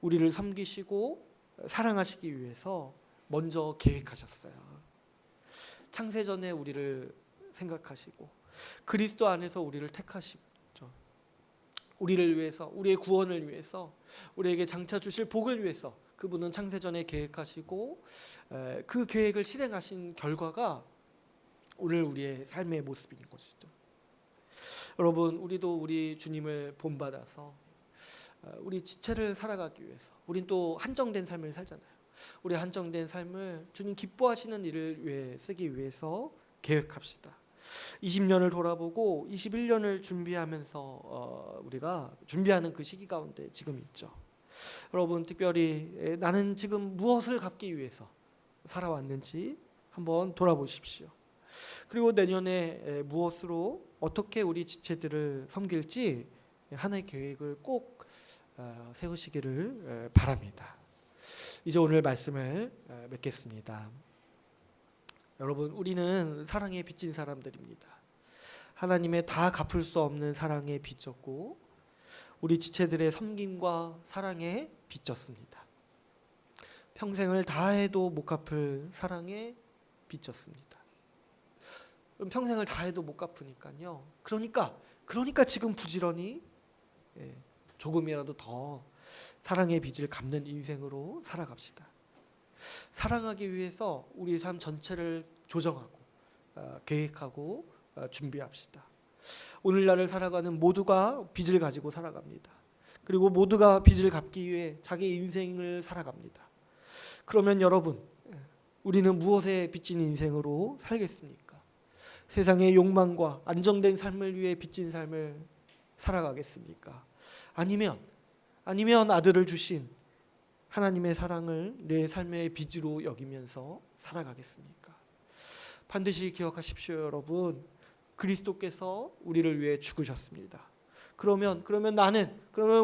우리를 섬기시고 사랑하시기 위해서 먼저 계획하셨어요. 창세전에 우리를 생각하시고 그리스도 안에서 우리를 택하시죠. 우리를 위해서, 우리의 구원을 위해서, 우리에게 장차 주실 복을 위해서 그분은 창세전에 계획하시고 그 계획을 실행하신 결과가 오늘 우리의 삶의 모습인 것이죠. 여러분, 우리도 우리 주님을 본받아서 우리 지체를 살아가기 위해서 우린 또 한정된 삶을 살잖아요. 우리 한정된 삶을 주님 기뻐하시는 일을 위해 쓰기 위해서 계획합시다. 20년을 돌아보고 21년을 준비하면서 우리가 준비하는 그 시기 가운데 지금 있죠. 여러분, 특별히 나는 지금 무엇을 갖기 위해서 살아왔는지 한번 돌아보십시오. 그리고 내년에 무엇으로 어떻게 우리 지체들을 섬길지 하나의 계획을 꼭 세우시기를 바랍니다. 이제 오늘 말씀을 맺겠습니다. 여러분, 우리는 사랑에 빚진 사람들입니다. 하나님의 다 갚을 수 없는 사랑에 빚졌고 우리 지체들의 섬김과 사랑에 빚졌습니다. 평생을 다해도 못 갚을 사랑에 빚졌습니다. 그럼 평생을 다해도 못 갚으니까요. 그러니까 지금 부지런히 조금이라도 더 사랑의 빚을 갚는 인생으로 살아갑시다. 사랑하기 위해서 우리의 삶 전체를 조정하고 계획하고 준비합시다. 오늘날을 살아가는 모두가 빚을 가지고 살아갑니다. 그리고 모두가 빚을 갚기 위해 자기 인생을 살아갑니다. 그러면 여러분, 우리는 무엇에 빚진 인생으로 살겠습니까? 세상의 욕망과 안정된 삶을 위해 빚진 삶을 살아가겠습니까? 아니면 아들을 주신 하나님의 사랑을 내 삶의 빚으로 여기면서 살아가겠습니까? 반드시 기억하십시오, 여러분. 그리스도께서 우리를 위해 죽으셨습니다. 그러면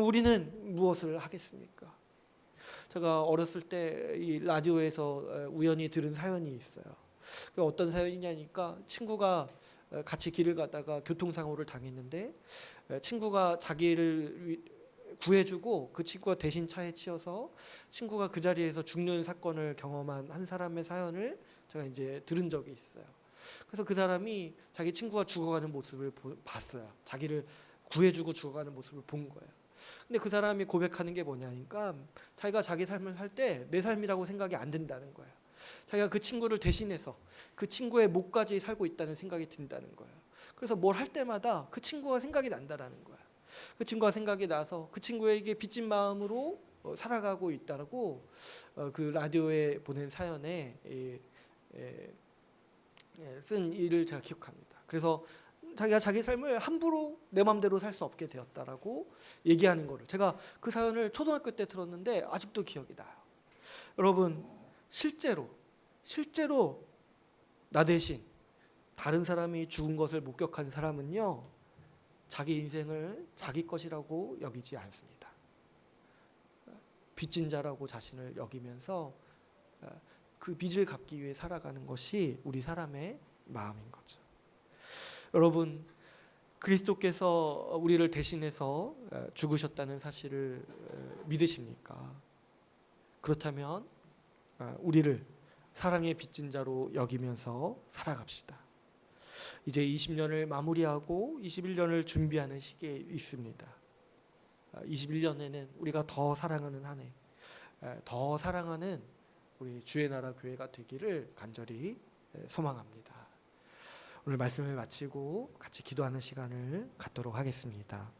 우리는 무엇을 하겠습니까? 제가 어렸을 때 이 라디오에서 우연히 들은 사연이 있어요. 어떤 사연이냐니까 친구가 같이 길을 가다가 교통사고를 당했는데 친구가 자기를 구해주고 그 친구가 대신 차에 치여서 친구가 그 자리에서 죽는 사건을 경험한 한 사람의 사연을 제가 이제 들은 적이 있어요. 그래서 그 사람이 자기 친구가 죽어가는 모습을 봤어요. 자기를 구해주고 죽어가는 모습을 본 거예요. 근데 그 사람이 고백하는 게 뭐냐니까 자기가 자기 삶을 살 때 내 삶이라고 생각이 안 든다는 거예요. 자기가 그 친구를 대신해서 그 친구의 목까지 살고 있다는 생각이 든다는 거예요. 그래서 뭘 할 때마다 그 친구가 생각이 난다라는 거예요. 그 친구가 생각이 나서 그 친구에게 빚진 마음으로 살아가고 있다고 그 라디오에 보낸 사연에 쓴 일을 제가 기억합니다. 그래서 자기가 자기 삶을 함부로 내 마음대로 살 수 없게 되었다라고 얘기하는 거를 제가 그 사연을 초등학교 때 들었는데 아직도 기억이 나요. 여러분, 실제로 나 대신 다른 사람이 죽은 것을 목격한 사람은요, 자기 인생을 자기 것이라고 여기지 않습니다. 빚진 자라고 자신을 여기면서 그 빚을 갚기 위해 살아가는 것이 우리 사람의 마음인 거죠. 여러분, 그리스도께서 우리를 대신해서 죽으셨다는 사실을 믿으십니까? 그렇다면 우리를 사랑의 빚진 자로 여기면서 살아갑시다. 이제 20년을 마무리하고 21년을 준비하는 시기에 있습니다. 21년에는 우리가 더 사랑하는 한 해, 더 사랑하는 우리 주의 나라 교회가 되기를 간절히 소망합니다. 오늘 말씀을 마치고 같이 기도하는 시간을 갖도록 하겠습니다.